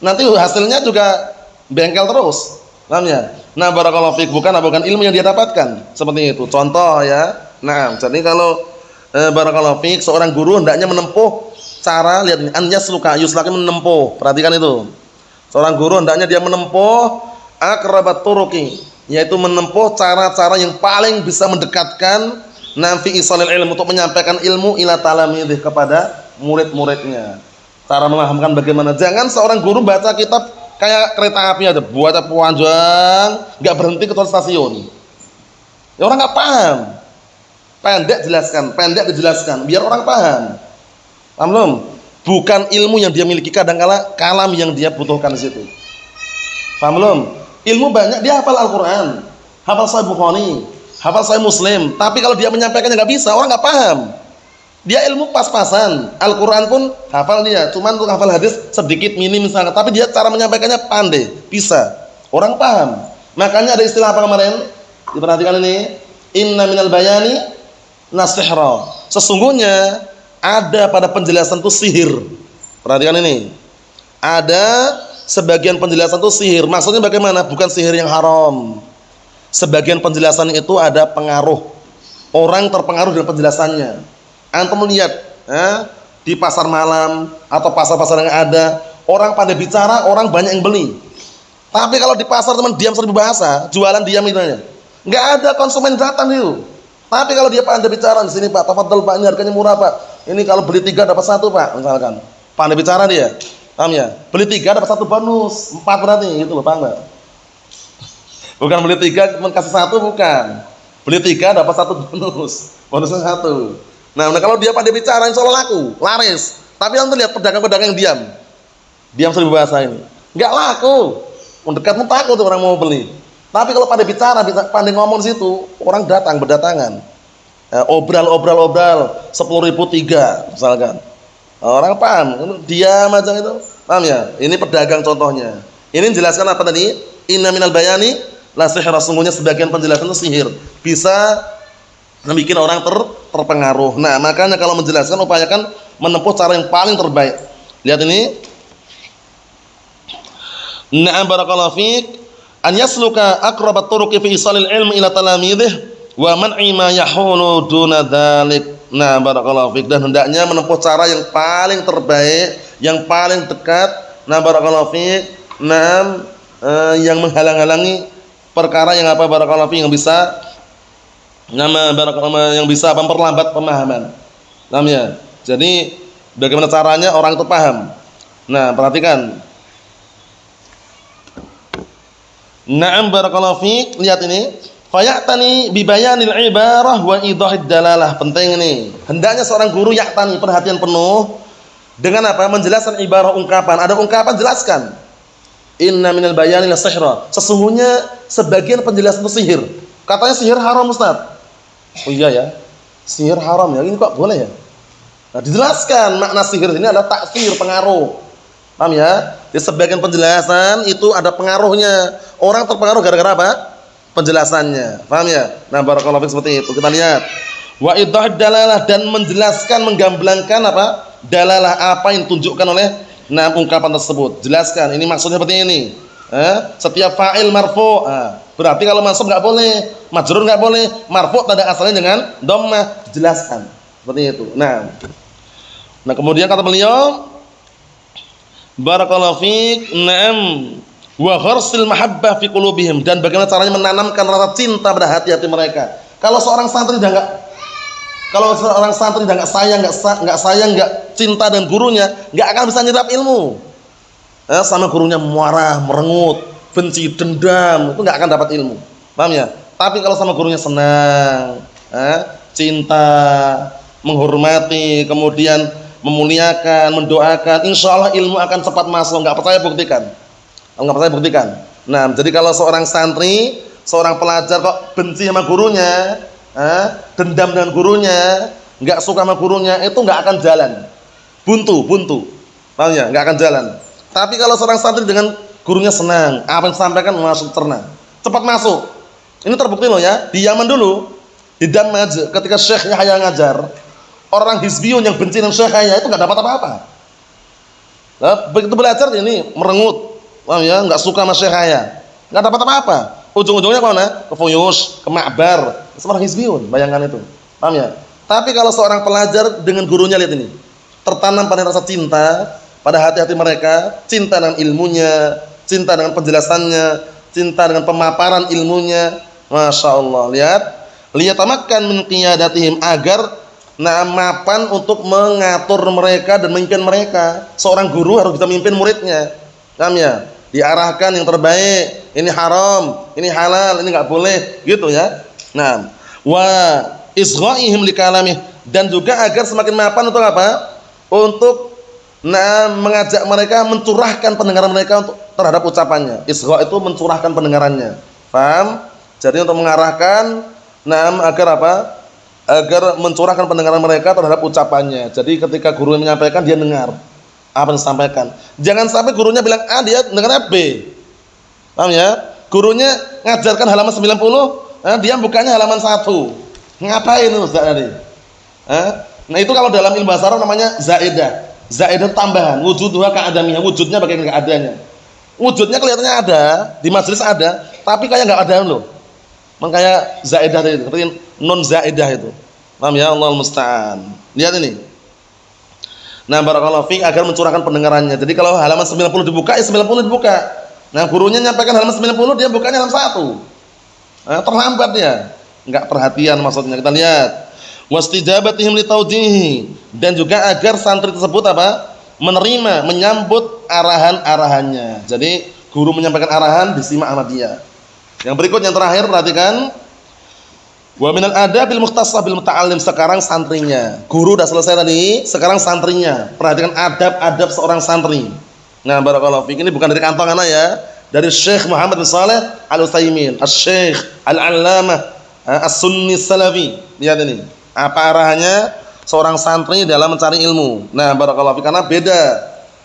Nanti hasilnya juga bengkel terus. Namanya. Nah, barakallahu fiik, bukan ilmu yang dia dapatkan. Seperti itu. Contoh ya. Nah, jadi kalau barakallahu fiik, seorang guru hendaknya menempuh cara, lihat ini, an yasluka, yuslaki menempuh. Perhatikan itu. Seorang guru hendaknya dia menempuh aqrabat turuqi, yaitu menempuh cara-cara yang paling bisa mendekatkan nafi isalil ilmu, untuk menyampaikan ilmu ila talamidih, kepada murid-muridnya. Cara memahamkan bagaimana. Jangan seorang guru baca kitab kayak kereta api aja, buat panjang, enggak berhenti ke stasiun. Ya orang enggak paham. Pendek dijelaskan biar orang paham. Paham belum? Bukan ilmu yang dia miliki, kadangkala kalam yang dia butuhkan di situ. Paham belum? Ilmu banyak, dia hafal Al-Qur'an, hafal Sahih Bukhari, hafal Sahih Muslim, tapi kalau dia menyampaikannya enggak bisa, orang enggak paham. Dia ilmu pas-pasan, Al-Qur'an pun hafal dia, cuman untuk hafal hadis sedikit minim misalnya, tapi dia cara menyampaikannya pandai, bisa. Orang paham. Makanya ada istilah apa kemarin? Diperhatikan ini, inna minal bayani nasihra. Sesungguhnya ada pada penjelasan itu sihir. Perhatikan ini. Ada sebagian penjelasan itu sihir. Maksudnya bagaimana? Bukan sihir yang haram. Sebagian penjelasan itu ada pengaruh. Orang terpengaruh dengan penjelasannya. Antum lihat di pasar malam atau pasar-pasar yang ada, orang pandai bicara, orang banyak yang beli. Tapi kalau di pasar teman diam seribu bahasa, jualan diam itu aja. Enggak ada konsumen datang itu. Tapi kalau dia pandai bicara, di sini Pak, tafadhol Pak, ini harganya murah Pak. Ini kalau beli 3 dapat 1 Pak, misalkan. Pandai bicara dia. Paham ya? Beli 3 dapat 1 bonus, 4 berarti, gitu loh, paham enggak? Bukan beli 3 cuma kasih 1, bukan. Beli 3 dapat 1 bonus. Bonusnya 1. Nah, kalau dia pandai bicara insya Allah laku, laris. Tapi nanti lihat pedagang-pedagang yang diam. Diam seribu bahasa ini. Enggak laku. Mendekat pun takut orang mau beli. Tapi kalau pandai bicara, pandai ngomong di situ, orang datang, berdatangan. Obral 10.000 3 misalkan. Orang paham, diam aja itu. Paham ya? Ini pedagang contohnya. Ini jelaskan apa tadi? Inna minal bayani la sihra, sungguhnya sebagian penjelasan itu sihir. Bisa membuat orang terpengaruh. Nah, makanya kalau menjelaskan upayakan menempuh cara yang paling terbaik. Lihat ini. Na'am barakallahu fiik. An yasluka aqrabat turuqi fi isalil ilmi ila talamidih wa man'i ma yahulu duna dzalik. Nah, barakallahu fiik, dan hendaknya menempuh cara yang paling terbaik, yang paling dekat. Nah, barakallahu fiik, yang menghalang-halangi perkara yang apa barakallahu fiik, yang bisa yang bisa memperlambat pemahaman. Namanya. Jadi bagaimana caranya orang itu paham. Nah, perhatikan. Na'am barakallahu fiik, lihat ini. Fayatani bi bayanil ibarah wa idahid dalalah. Penting ini. Hendaknya seorang guru yaktani, perhatian penuh dengan apa? Menjelaskan ibarah, ungkapan. Ada ungkapan, jelaskan. Inna minal bayani la sihra. Sesungguhnya sebagian penjelasan itu sihir. Katanya sihir haram, Ustaz. Oh iya ya. Sihir haram ya. Ini kok boleh ya? Nah, dijelaskan makna sihir ini adalah taksir, pengaruh. Paham ya? Di sebagian penjelasan itu ada pengaruhnya. Orang terpengaruh gara-gara apa? Penjelasannya. Paham ya? Nah, barakallahu fiik, seperti itu. Kita lihat. Wa idhah dalalah, dan menjelaskan, menggamblangkan apa? Dalalah, apa yang ditunjukkan oleh ungkapan tersebut. Jelaskan. Ini maksudnya seperti ini. Setiap fa'il marfu'. Berarti kalau mansub enggak boleh, majrur enggak boleh, marfu' tanda asalnya dengan dhammah. Jelaskan. Seperti itu. Nah, kemudian kata beliau, Barakallahu fiik. Naam. Wa gharsil mahabbah fi qulubihim, dan bagaimana caranya menanamkan rasa cinta pada hati-hati mereka. Kalau seorang santri udah enggak sayang, enggak cinta dengan gurunya, enggak akan bisa nyerap ilmu. Sama gurunya marah, merengut, benci, dendam, itu enggak akan dapat ilmu. Paham ya? Tapi kalau sama gurunya senang, cinta, menghormati, kemudian memuliakan, mendoakan, insyaallah ilmu akan cepat masuk. Enggak percaya buktikan. Nah, jadi kalau seorang santri, seorang pelajar kok benci sama gurunya, dendam dengan gurunya, enggak suka sama gurunya, itu enggak akan jalan. Buntu. Paham ya? Enggak akan jalan. Tapi kalau seorang santri dengan gurunya senang, apa yang disampaikan masuk cerna, cepat masuk. Ini terbukti loh ya, di Yaman dulu, di Damaj, ketika Syekh Yahya ngajar, orang Hizbiyun yang benci dengan Syekh Yahya itu enggak dapat apa-apa. Nah, begitu belajar ini merengut. Paham ya, enggak suka sama Syekh Yahya, enggak dapat apa-apa. Ujung-ujungnya ke mana? Ke Fuyus, ke Ma'bar. Seorang Hizbiyun, bayangkan itu. Paham ya? Tapi kalau seorang pelajar dengan gurunya, lihat ini, tertanam pada rasa cinta pada hati-hati mereka, cinta dengan ilmunya, cinta dengan penjelasannya, cinta dengan pemaparan ilmunya. Masya Allah, lihat tamakkan min qiyadatihim, agar mapan untuk mengatur mereka dan memimpin mereka. Seorang guru harus bisa memimpin muridnya. Paham ya? Diarahkan yang terbaik, ini haram, ini halal, ini enggak boleh, gitu ya. Nah, wa isghaihim likalamih, dan juga agar semakin mapan untuk apa? Untuk mengajak mereka mencurahkan pendengaran mereka untuk terhadap ucapannya. Isgha itu mencurahkan pendengarannya. Paham? Jadi untuk mengarahkan agar apa? Agar mencurahkan pendengaran mereka terhadap ucapannya. Jadi ketika guru menyampaikan, dia dengar apa yang disampaikan. Jangan sampai gurunya bilang A, dia dengar B. Paham ya? Gurunya ngajarkan halaman 90, dia bukanya halaman 1. Ngapain itu Ustaz tadi? Nah, itu kalau dalam ilmu bahasa Arab namanya zaidah. Zaidah tambahan, wujuduha ka'adamiyah, wujudnya bagian keadaannya. Wujudnya kelihatannya ada, di majelis ada, tapi kayak enggak ada loh. Makanya zaidah itu, seperti non zaidah itu. Paham ya? Allahul musta'an. Lihat ini. Nah, barakallahu fiik, agar mencurahkan pendengarannya. Jadi kalau halaman 90 dibuka, ya 90 dibuka. Nah, gurunya nyampaikan halaman 90, dia bukanya halaman 1. Terlambat dia. Enggak perhatian maksudnya. Kita lihat. Wastijabatihim litaujihi, dan juga agar santri tersebut apa? Menerima, menyambut arahan-arahannya. Jadi, guru menyampaikan arahan, disimak sama dia. Yang berikut, yang terakhir, perhatikan. Wa minal adabil mukhtassah bil muta'allim, sekarang santrinya. Guru udah selesai tadi, sekarang santrinya. Perhatikan adab-adab seorang santri. Nah, barakallahu fiik, ini bukan dari kantong anak ya, dari Syekh Muhammad bin Shalih Al-Utsaimin, Asy-Syaikh Al-Allamah As-Sunni Salafi. Lihat ini. Apa arahannya seorang santri dalam mencari ilmu. Nah, barakallahu fiik, karena beda.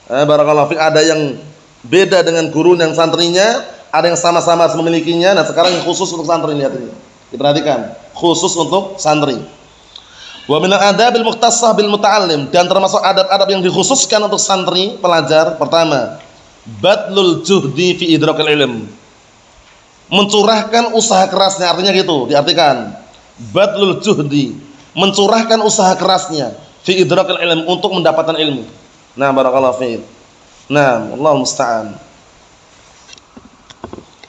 Barakallahu fiik, ada yang beda dengan guru dan santrinya, ada yang sama-sama memilikinya. Nah, sekarang yang khusus untuk santri, lihat ini. Diperhatikan, khusus untuk santri. Wa minal adabil mukhtassah bil muta'allim, dan termasuk adab-adab yang dikhususkan untuk santri pelajar. Pertama, badlul juhdi fi idrakil ilm, mencurahkan usaha kerasnya. Artinya gitu, diartikan badlul juhdi, mencurahkan usaha kerasnya fi idrakil ilm, untuk mendapatkan ilmu. Nah, barakallahu fiik. Nah, Allahul musta'an.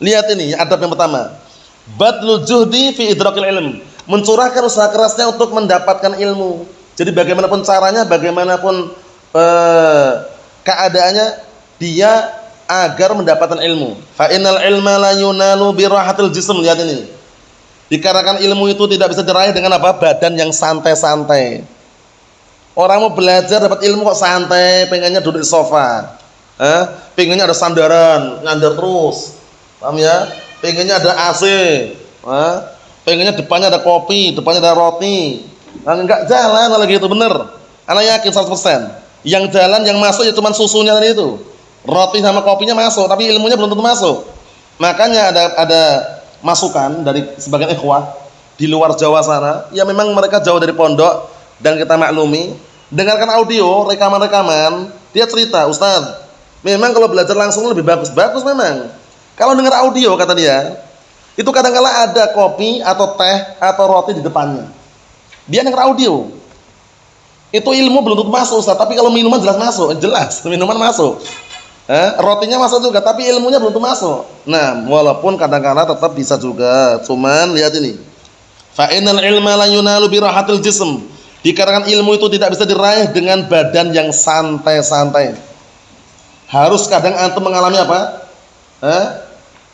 Lihat ini adab yang pertama, badlul juhdi fi idrakil ilm, mencurahkan usaha kerasnya untuk mendapatkan ilmu. Jadi bagaimanapun caranya, bagaimanapun keadaannya, dia agar mendapatkan ilmu. Fa innal ilma la yunalu bi rahatil jism. Lihat ini. Dikarenakan ilmu itu tidak bisa diraih dengan apa? Badan yang santai-santai. Orang mau belajar dapat ilmu kok santai, pengennya duduk di sofa. Pengennya ada sandaran, nyandar terus. Paham ya? Pengennya ada AC, pengennya depannya ada kopi, depannya ada roti. Nah, enggak jalan kalau gitu, bener. Anak yakin 100%. Yang jalan, yang masuk ya cuma susunya tadi itu. Roti sama kopinya masuk, tapi ilmunya belum tentu masuk. Makanya ada masukan dari sebagian ikhwah di luar Jawa sana, ya memang mereka jauh dari pondok, dan kita maklumi, dengarkan audio, rekaman-rekaman, dia cerita, Ustaz, memang kalau belajar langsung lebih bagus memang. Kalau dengar audio, kata dia, itu kadang-kala ada kopi atau teh atau roti di depannya. Dia dengar audio. Itu ilmu belum tentu masuk, Ustaz, tapi kalau minuman jelas masuk, jelas minuman masuk. Rotinya masuk juga, tapi ilmunya belum tentu masuk. Nah, walaupun kadang-kadang tetap bisa juga. Cuman lihat ini. Fa innal ilma la yunalu bi rahatil jism. Dikarenakan ilmu itu tidak bisa diraih dengan badan yang santai-santai. Harus kadang antum mengalami apa?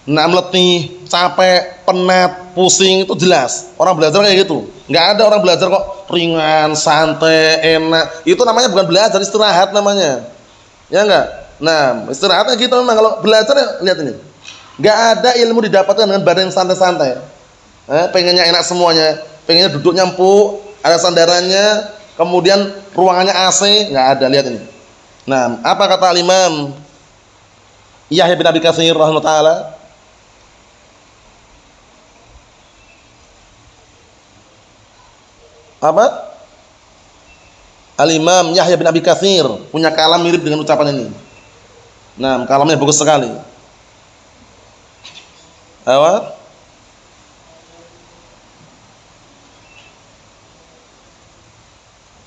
Letih, capek, penat, pusing, itu jelas. Orang belajar kayak gitu. Enggak ada orang belajar kok ringan, santai, enak. Itu namanya bukan belajar, istirahat namanya. Ya enggak? Nah, istirahatnya gitu memang. Kalau belajar ya, lihat ini. Enggak ada ilmu didapatkan dengan badan yang santai-santai. Pengennya enak semuanya, pengennya duduknya empuk, ada sandarannya, kemudian ruangannya AC, enggak ada, lihat ini. Nah, apa kata Imam Yahya bin Abi Katsir rahimahullah? Apa? Al-Imam Yahya bin Abi Katsir punya kalam mirip dengan ucapan ini. Nah, kalamnya bagus sekali. Apa?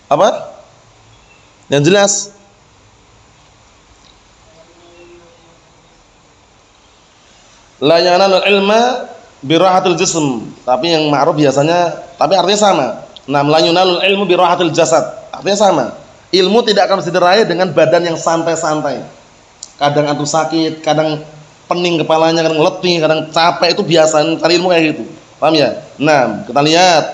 Apa? Yang jelas. La yanalul ilma birahatil jism. Tapi yang ma'ruf biasanya, tapi artinya sama. Nam la yanalul ilmu birahatil jasad. Artinya sama. Ilmu tidak akan bisa diraih dengan badan yang santai-santai. Kadang antum sakit, kadang pening kepalanya, kadang letih, kadang capek, itu biasa cari ilmu kayak gitu. Paham ya? Nah, kita lihat.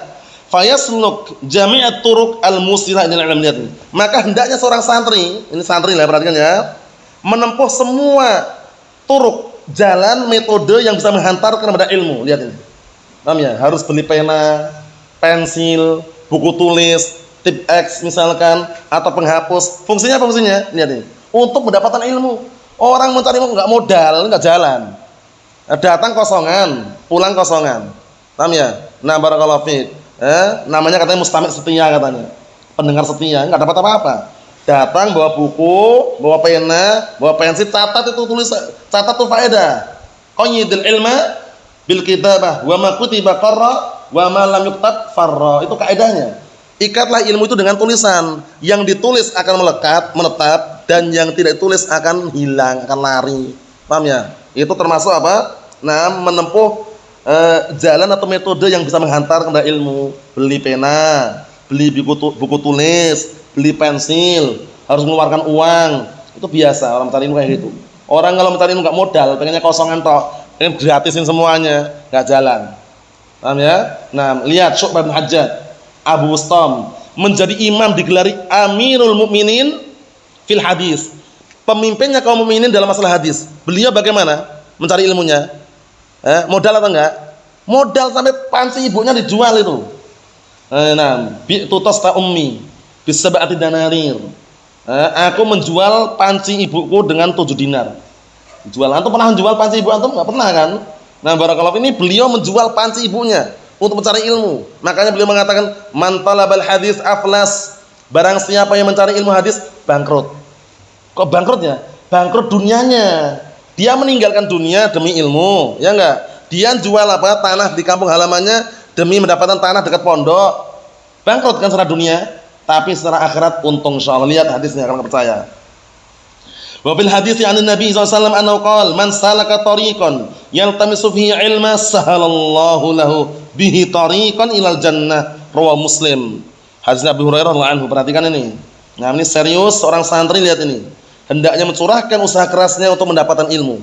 Fayasluk jami'at turuq al-musilah ila al-ilm. Maka hendaknya seorang santri, ini santri lah perhatikan ya, menempuh semua turuk, jalan, metode yang bisa menghantarkan kepada ilmu. Lihat ini. Paham ya? Harus beli pena, pensil, buku tulis, tip X misalkan, atau penghapus. Fungsinya apa fungsinya? Lihat ini. Untuk mendapatkan ilmu. Orang mencari ilmu enggak modal, enggak jalan. Datang kosongan, pulang kosongan. Paham ya? Nah, barakallahu fiik. Namanya katanya mustamid setia katanya. Pendengar setia, enggak dapat apa-apa. Datang bawa buku, bawa pena, bawa pensil, catat itu tulis, catat tuh faedah. Qayyidul ilma bil kitabah wa ma kutiba qarra wa ma lam yuktab farra. Itu kaidahnya. Ikatlah ilmu itu dengan tulisan. Yang ditulis akan melekat, menetap, dan yang tidak ditulis akan hilang, akan lari. Paham ya? Itu termasuk apa? Nah, menempuh jalan atau metode yang bisa menghantar kepada ilmu. Beli pena, beli buku tulis, beli pensil, harus mengeluarkan uang. Itu biasa orang mencari ilmu kayak gitu. Orang kalau mencari ilmu enggak modal, pengennya kosongan tok, pengen gratisin semuanya, enggak jalan. Paham ya? Nah, lihat Syu'bah bin Hajjaj, Abu Bustam menjadi imam digelari Amirul Mukminin fil hadis. Pemimpinnya kaum mukminin dalam masalah hadis. Beliau bagaimana mencari ilmunya? Modal atau enggak? Modal sampai panci ibunya dijual itu. Nah, bi'tu tasta ummi bisab'ati danarir. Aku menjual panci ibuku dengan 7 dinar. Jual. Antum pernah menjual panci ibu antum? Enggak pernah kan? Nah, barakallahu ini beliau menjual panci ibunya untuk mencari ilmu. Makanya beliau mengatakan man talabal hadis aflas. Barang siapa yang mencari ilmu hadis bangkrut. Kok bangkrutnya? Bangkrut dunianya. Dia meninggalkan dunia demi ilmu, ya enggak? Dia jual apa? Tanah di kampung halamannya demi mendapatkan tanah dekat pondok. Bangkrut kan secara dunia, tapi secara akhirat untung insyaallah. Lihat hadisnya kalau enggak percaya. Wa bil hadits 'an Nabi sallallahu alaihi wasallam annahu qala man salaka tariqan yaltamisu fihi ilma sahalallahu lahu bihi tariqan ilal jannah. Rawahu Muslim. Hadis Abu Hurairah radhiyallahu anhu. Perhatikan ini. Nah, ini serius seorang santri, lihat ini. Hendaknya mencurahkan usaha kerasnya untuk mendapatkan ilmu.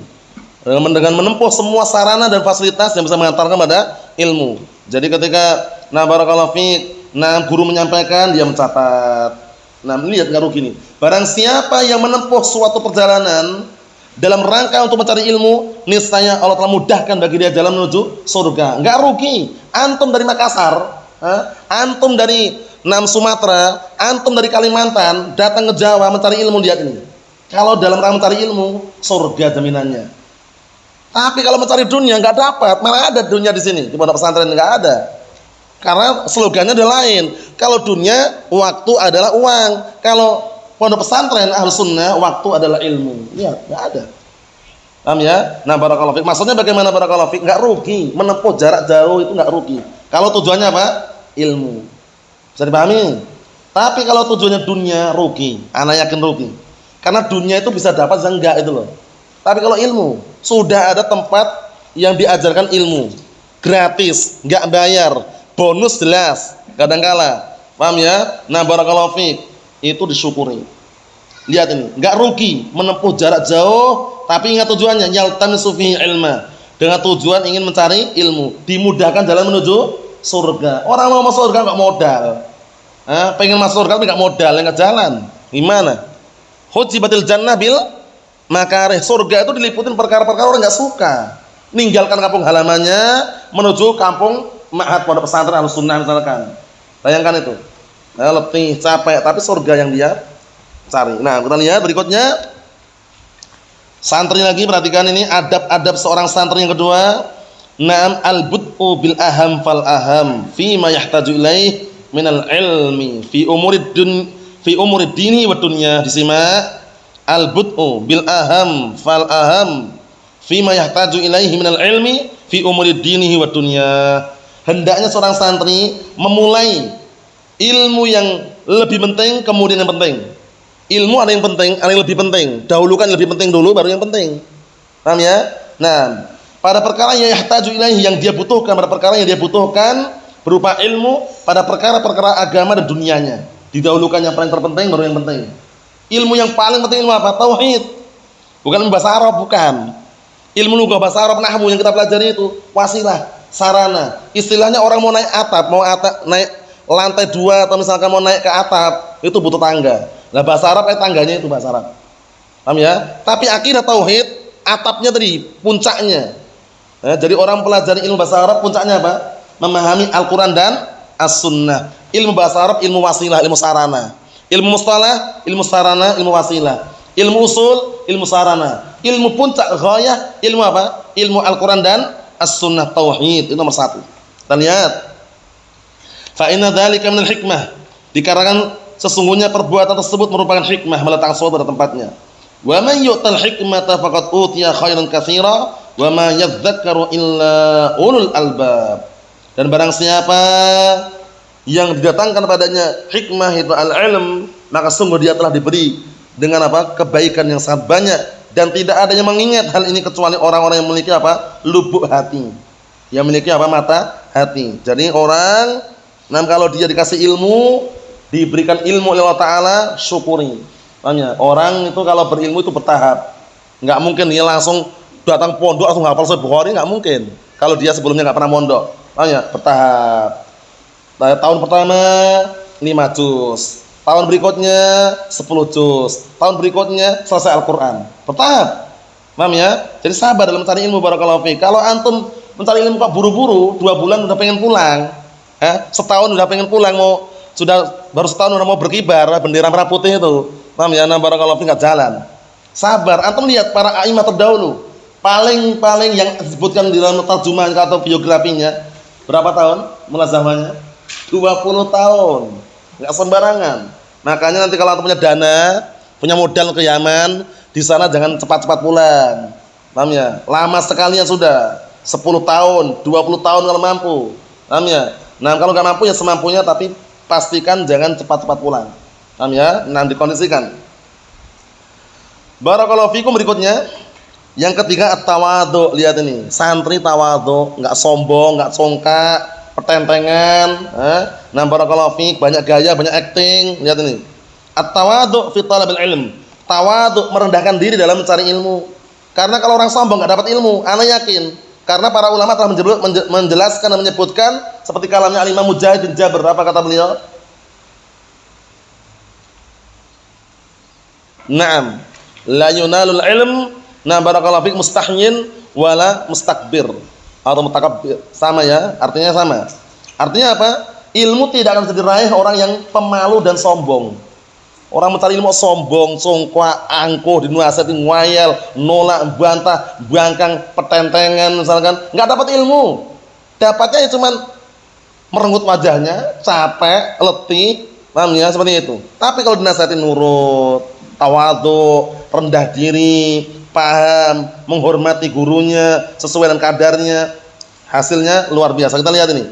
Dengan menempuh semua sarana dan fasilitas yang bisa mengantarkan pada ilmu. Jadi ketika barakallahu fiik, guru menyampaikan, dia mencatat. Lihat enggak rugi nih. Barang siapa yang menempuh suatu perjalanan dalam rangka untuk mencari ilmu, niscaya Allah telah mudahkan bagi dia jalan menuju surga. Enggak rugi. Antum dari Makassar, antum dari Sumatera, antum dari Kalimantan, datang ke Jawa mencari ilmu, lihat ini. Kalau dalam rangka mencari ilmu, surga jaminannya. Tapi kalau mencari dunia enggak dapat, malah ada dunia di sini. Di pondok pesantren enggak ada. Karena slogannya ada lain. Kalau dunia, waktu adalah uang. Kalau pondok pesantren Ahlus Sunnah, waktu adalah ilmu. Lihat, enggak ada. Paham ya? Barakallahu fiik. Maksudnya bagaimana barakallahu fiik? Enggak rugi. Menempuh jarak jauh itu enggak rugi. Kalau tujuannya apa? Ilmu. Bisa dipahami? Tapi kalau tujuannya dunia, rugi. Ana yakin rugi. Karena dunia itu bisa dapat enggak itu loh. Tapi kalau ilmu, sudah ada tempat yang diajarkan ilmu gratis, enggak bayar, bonus jelas, kadangkala. Paham ya? Nah, barakallahu fiik. Itu disyukuri. Lihat ini, enggak rugi menempuh jarak jauh, tapi ingat tujuannya, yaltamisu fihi ilma. Dengan tujuan ingin mencari ilmu, dimudahkan jalan menuju surga. Orang mau masuk surga enggak modal. Pengen masuk surga tapi enggak modal, enggak jalan. Gimana? Hujibatil jannah bil makarih. Surga itu diliputin perkara-perkara orang enggak suka. Ninggalkan kampung halamannya menuju kampung ma'had pondok pesantren Ahlussunnah misalkan. Bayangkan itu. Letih, capek, tapi surga yang dia cari. Nah, kita lihat berikutnya. Santri lagi, perhatikan ini adab-adab seorang santri yang kedua. Naam al-bud'u bil aham fal aham fi ma yahtaju ilaih minal ilmi fi umurid dini wa dunya. Disimak. Al-bud'u bil aham fal aham fi ma yahtaju ilaihi minal ilmi fi umurid dini wa dunya. Hendaknya seorang santri memulai ilmu yang lebih penting kemudian yang penting. Ilmu ada yang penting, ada yang lebih penting. Dahulukan yang lebih penting dulu baru yang penting. Paham ya? Nah, pada perkara yang yahtaju ilaihi, yang dia butuhkan, pada perkara yang dia butuhkan berupa ilmu pada perkara-perkara agama dan dunianya. Didahulukan yang paling terpenting baru yang penting. Ilmu yang paling penting ilmu apa? Tauhid. Bukan bahasa Arab, bukan. Ilmu lugah bahasa Arab nahwu yang kita pelajari itu wasilah, sarana. Istilahnya orang mau naik atap, naik lantai 2 atau misalkan mau naik ke atap, itu butuh tangga. Nah, bahasa Arab tangganya itu bahasa Arab. Paham ya? Tapi akidah tauhid, atapnya tadi, puncaknya. Jadi orang pelajari ilmu bahasa Arab puncaknya apa? Memahami Al-Qur'an dan As-Sunnah. Ilmu bahasa Arab ilmu wasilah, ilmu sarana. Ilmu mustalah, ilmu sarana, ilmu wasilah. Ilmu usul, ilmu sarana. Ilmu puncak ghayah, ilmu apa? Ilmu Al-Qur'an dan As-Sunnah, tauhid. Itu nomor 1. Kita lihat. Fa inna dzalika minal hikmah. Dikarenakan sesungguhnya perbuatan tersebut merupakan hikmah, meletakkan sesuatu pada tempatnya. Wa man yu'tal hikmata faqad utiya khairan katsira wa ma yadhakkaru illa ulul albab. Dan barang siapa yang didatangkan padanya hikmah itu al-ilm, maka sungguh dia telah diberi dengan apa? Kebaikan yang sangat banyak, dan tidak ada yang mengingat hal ini kecuali orang-orang yang memiliki apa? Lubuk hati. Yang memiliki apa? Mata hati. Jadi orang kalau dia dikasih ilmu, diberikan ilmu oleh Allah Ta'ala, syukuri. Makanya orang itu kalau berilmu itu bertahap. Enggak mungkin dia langsung datang pondok langsung hafal Sahih Bukhari, enggak mungkin. Kalau dia sebelumnya enggak pernah mondok. Makanya bertahap. Tahun pertama 5 juz, tahun berikutnya 10 juz, tahun berikutnya selesai Al-Qur'an. Bertahap. Paham ya? Jadi sabar dalam mencari ilmu, barakallahu fiik. Kalau antum mencari ilmu kok buru-buru, 2 bulan udah pengen pulang. Setahun udah pengen pulang, baru setahun udah mau berkibar bendera merah putih itu. Paham ya? Nah, barakallahu fiik, enggak jalan. Sabar. Antum lihat para a'imah terdahulu. Paling yang disebutkan di dalam terjemahan atau biografinya berapa tahun mulazamahnya? 20 tahun. Enggak sembarangan. Makanya nanti kalau antum punya dana, punya modal ke Yaman, di sana jangan cepat-cepat pulang. Paham ya? Lama sekalian sudah. 10 tahun, 20 tahun kalau mampu. Paham ya? Nah, kalau enggak mampu ya semampunya, tapi pastikan jangan cepat-cepat pulang. Paham ya? Nah, dikondisikan. Barakallahu fikum. Berikutnya, yang ketiga at-tawadhu. Lihat ini, santri tawadhu, enggak sombong, enggak songkak, pertentengan, Nah, barakallahu fik, banyak gaya, banyak acting. Lihat ini. At-tawadhu fi talabil ilm. Tawadhu, merendahkan diri dalam mencari ilmu. Karena kalau orang sombong enggak dapat ilmu, ana yakin. Karena para ulama telah menjelaskan dan menyebutkan seperti kalamnya Al-Imam Mujahid bin Jabr. Apa kata beliau? Naam, la yunalul ilm, na barakallahu fik, mustahyin wala mustakbir atau mutakabbir. Sama ya, artinya sama. Artinya apa? Ilmu tidak akan bisa diraih orang yang pemalu dan sombong. Orang mencari ilmu sombong, songkak, angkuh, dinasihati, ngayal, nolak, bantah, bangkang, pertentengan misalkan, enggak dapat ilmu. Dapatnya ya cuman merenggut wajahnya, capek, letih, paham ya, seperti itu. Tapi kalau dinasihati nurut, tawadhu, rendah diri, paham, menghormati gurunya sesuai dengan kadarnya, hasilnya luar biasa. Kita lihat ini.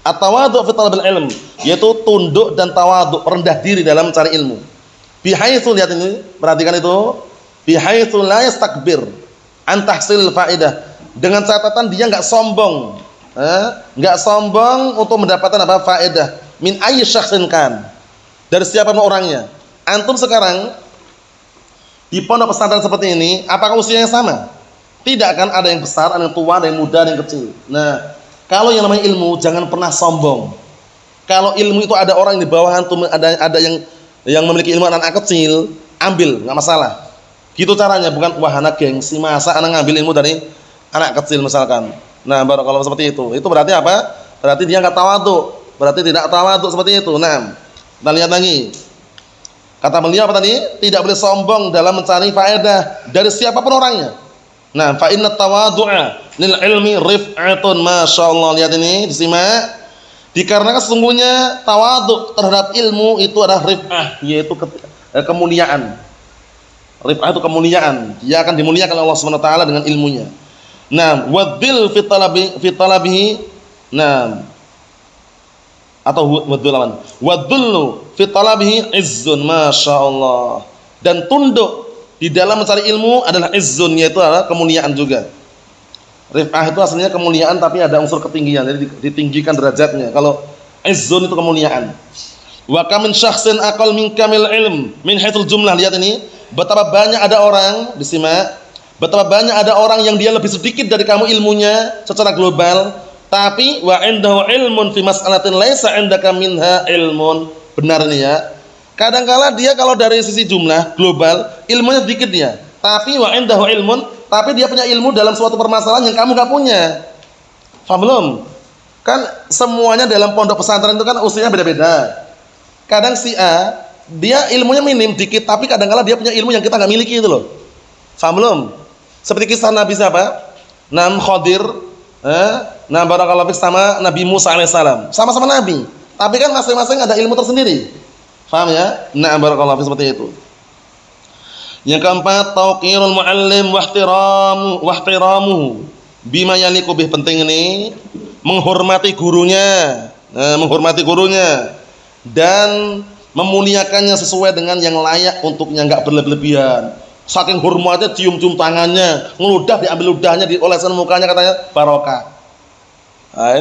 At-tawadhu fi talabil ilm, yaitu tunduk dan tawadhu, rendah diri dalam mencari ilmu. Bihaitsu, lihat ini, perhatikan itu. Bihaitsu la yastakbir an tahsil faedah. Dengan catatan dia enggak sombong. Enggak sombong untuk mendapatkan apa? Faedah. Min ayyi syakhsin kan. Dari siapapun orangnya. Antum sekarang di pondok pesantren seperti ini, apakah usianya sama? Tidak kan, ada yang besar, ada yang tua, ada yang muda, ada yang kecil. Nah, kalau yang namanya ilmu jangan pernah sombong. Kalau ilmu itu ada orang di bawah antum, ada yang memiliki ilmu anak kecil, ambil, enggak masalah. Gitu caranya, bukan wah anak gengsi, masa anak ngambil ilmu dari anak kecil misalkan. Nah, barakallahu seperti itu. Itu berarti apa? Berarti dia enggak tawadhu. Berarti tidak tawadhu seperti itu. Nah, kita lihat lagi. Kata beliau apa tadi? Tidak boleh sombong dalam mencari faedah dari siapapun orangnya. Nah, fa inna tawadhu'a lil ilmi rif'atun, masyaallah. Lihat ini, disimak. Dikarenakan sesungguhnya tawadhu terhadap ilmu itu adalah rif'ah, yaitu kemuliaan. Rif'ah itu kemuliaan. Dia akan dimuliakan oleh Allah Subhanahu wa taala dengan ilmunya. Nah, wadil fi talabihi. Nah, atau wadullu fi talabihi izzun, masyaallah. Dan tunduk di dalam mencari ilmu adalah izzun, yaitu adalah kemuliaan juga. Rif'ah itu aslinya kemuliaan tapi ada unsur ketinggian, jadi ditinggikan derajatnya. Kalau izzun itu kemuliaan. Wa kam min syakhsin aqal min kamil ilm min haitsul jumlah. Lihat ini, betapa banyak ada orang, disimak, betapa banyak ada orang yang dia lebih sedikit dari kamu ilmunya secara global, tapi wa indahu ilmun fi mas'alatin laisa indaka minha ilmun. Benar ini ya. Kadang-kala dia kalau dari sisi jumlah global ilmunya sedikit dia, tapi wa indahu ilmun, tapi dia punya ilmu dalam suatu permasalahan yang kamu gak punya. Paham belum? Kan semuanya dalam pondok pesantren itu kan usianya beda-beda. Kadang si A dia ilmunya minim dikit, tapi kadang-kala dia punya ilmu yang kita gak miliki itu loh. Paham belum? Seperti kisah Nabi siapa? Nabi Khadir, nah barakallahu fik, sama Nabi Musa alaihissalam. Sama-sama Nabi, tapi kan masing-masing ada ilmu tersendiri. Paham ya? Nah barakallahu fik, seperti itu. Yang keempat, tauqirul muallim wa ihtiramuhu bima yaliqu bih. Penting ini, menghormati gurunya. Menghormati gurunya dan memuliakannya sesuai dengan yang layak untuknya, enggak berlebihan. Saking hormatnya cium-cium tangannya, ngeludah diambil ludahnya, dioleskan mukanya, katanya barokah. Nah,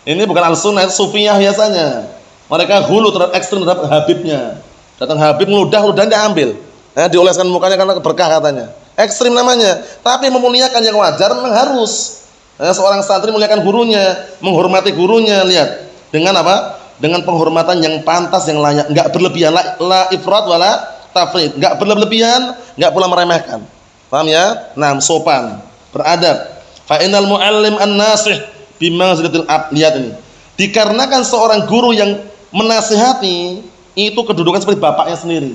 ini bukan al-sunnah, itu sufiyah biasanya. Mereka hulu terhadap ekstrim terhadap Habibnya. Datang Habib ngeludah, ludahnya diambil. Dioleskan mukanya karena berkah katanya. Ekstrim namanya. Tapi memuliakan yang wajar memang harus. Seorang santri memuliakan gurunya, menghormati gurunya. Lihat, dengan apa? Dengan penghormatan yang pantas, yang layak, enggak berlebihan, la ifrat wala tafrid, enggak berlebihan, enggak pula meremehkan. Paham ya? Nah, sopan, beradab. Fa innal muallim an-nasih bimanzilatil ab. Lihat ini. Dikarenakan seorang guru yang menasihati itu kedudukan seperti bapaknya sendiri.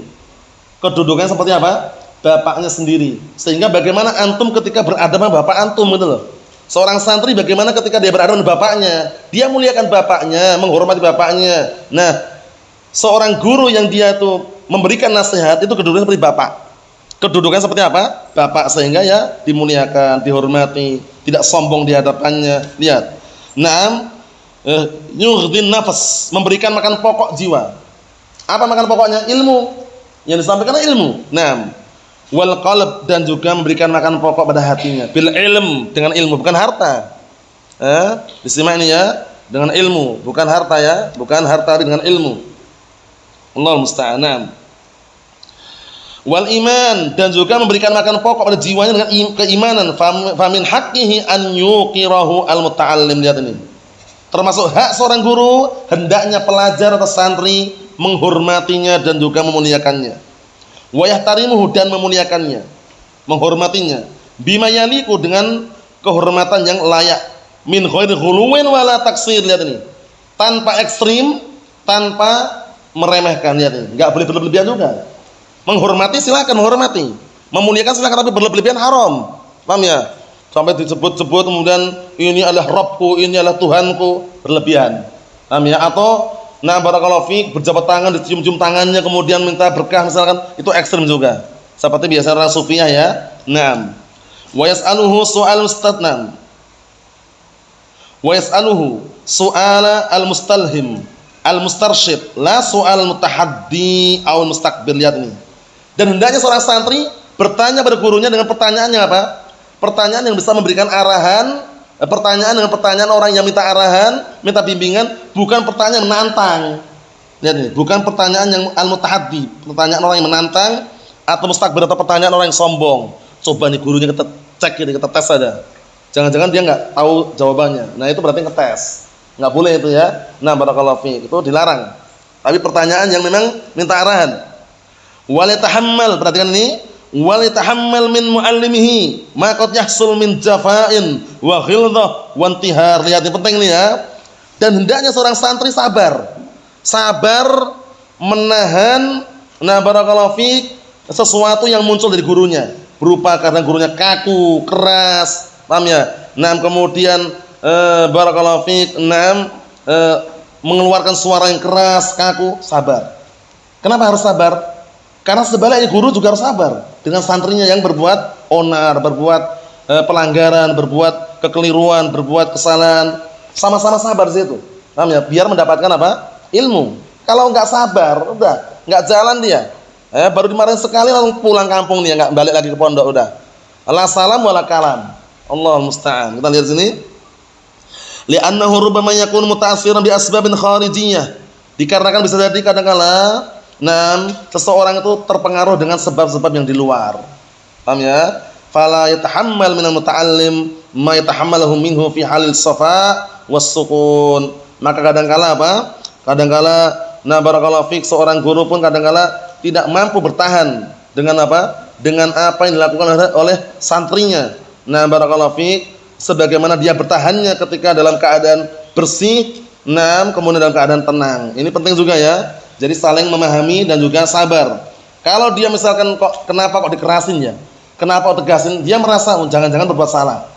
Kedudukannya seperti apa? Bapaknya sendiri. Sehingga bagaimana antum ketika beradab sama bapak antum, gitu loh. Seorang santri bagaimana ketika dia beradab dengan bapaknya? Dia muliakan bapaknya, menghormati bapaknya. Nah, seorang guru yang dia tuh memberikan nasihat itu kedudukannya seperti bapak. Kedudukannya seperti apa? Bapak, sehingga ya dimuliakan, dihormati, tidak sombong di hadapannya. Lihat. Naam, yughdin nafas, memberikan makan pokok jiwa. Apa makan pokoknya? Ilmu. Yang disampaikan ilmu. Naam. Wal qalb, dan juga memberikan makan pokok pada hatinya. Bil ilm, dengan ilmu, bukan harta. Disimak ini ya, dengan ilmu, bukan harta ya, bukan harta, dengan ilmu. Allahu musta'an. Wal iman, dan juga memberikan makan pokok pada jiwanya dengan keimanan. Famin haqqihi an yuqirahu al muta'allim. Lihat ini. Termasuk hak seorang guru, hendaknya pelajar atau santri menghormatinya dan juga memuliakannya. Wa yahtarimuhu, dan memuliakannya, menghormatinya. Bima yaliqu, dengan kehormatan yang layak. Min ghairi ghuluwin wala taksir. Lihat ini. Tanpa ekstrim, tanpa meremehkan. Lihat ini. Enggak boleh berlebihan juga. Menghormati silakan menghormati. Memuliakan silakan, tapi berlebihan haram. Paham ya? Sampai disebut-sebut kemudian ini adalah Rabbku, ini adalah Tuhanku, berlebihan. Paham ya? Atau nah barakallahu fiik, berjabat tangan, dicium-cium tangannya, kemudian minta berkah misalkan, itu ekstrem juga. Seperti biasa orang sufiyah ya. Naam. Wa yas'aluhu su'al mustadnan. Wa yas'aluhu su'ala al-mustalhim. al-mustarsyid, la su'al mutahaddi aw mustakbir. Lihat ini. Dan hendaknya seorang santri bertanya pada gurunya dengan pertanyaannya apa? Pertanyaan yang bisa memberikan arahan, pertanyaan dengan pertanyaan orang yang minta arahan, minta bimbingan, bukan pertanyaan menantang. Lihat ini, bukan pertanyaan yang al-mutahaddi, pertanyaan orang yang menantang atau mustakbir atau pertanyaan orang yang sombong. Coba nih gurunya kita cek ini, kita tes saja. Jangan-jangan dia nggak tahu jawabannya. Nah, itu berarti ngetes. Nggak boleh itu ya. Nah, barakallahu fiik, itu dilarang. Tapi pertanyaan yang memang minta arahan. Wal yatahammal, perhatikan ini, wal yatahammal min muallimihi ma qad yahsul min jafa'in wa ghildzah wa intihar. Lihat ini penting ini ya. Dan hendaknya seorang santri sabar. Sabar menahan barakallahu fiik sesuatu yang muncul dari gurunya. Berupa karena gurunya kaku, keras, paham ya? Nah, kemudian barakallahu fiik, mengeluarkan suara yang keras, kaku, sabar. Kenapa harus sabar? Karena sebaliknya guru juga harus sabar dengan santrinya yang berbuat onar, berbuat pelanggaran, berbuat kekeliruan, berbuat kesalahan. Sama-sama sabar di situ. Paham ya? Biar mendapatkan apa? Ilmu. Kalau enggak sabar, udah enggak jalan dia. Baru dimarahin sekali langsung pulang kampung dia, enggak balik lagi ke pondok udah. La salam wala kalam. Allahul musta'an. Kita lihat sini. Li'annahu rubbama yakunu muta'assiran bi asbabin kharijiyah. Dikarenakan bisa jadi kadang-kala seseorang itu terpengaruh dengan sebab-sebab yang di luar. Paham ya? Fala yatahammal minal muta'allim ma yatahammaluhu minhu fi halil safa was sukun. Maka kadang-kala apa? Kadang-kala barakallahu fik, seorang guru pun kadang-kala tidak mampu bertahan dengan apa? Dengan apa yang dilakukan oleh santrinya. Barakallahu fik, sebagaimana dia bertahannya ketika dalam keadaan bersih, kemudian dalam keadaan tenang. Ini penting juga ya. Jadi saling memahami dan juga sabar. Kalau dia misalkan kenapa kok dikerasin ya? Kenapa kok tegasin? Dia merasa jangan-jangan berbuat salah.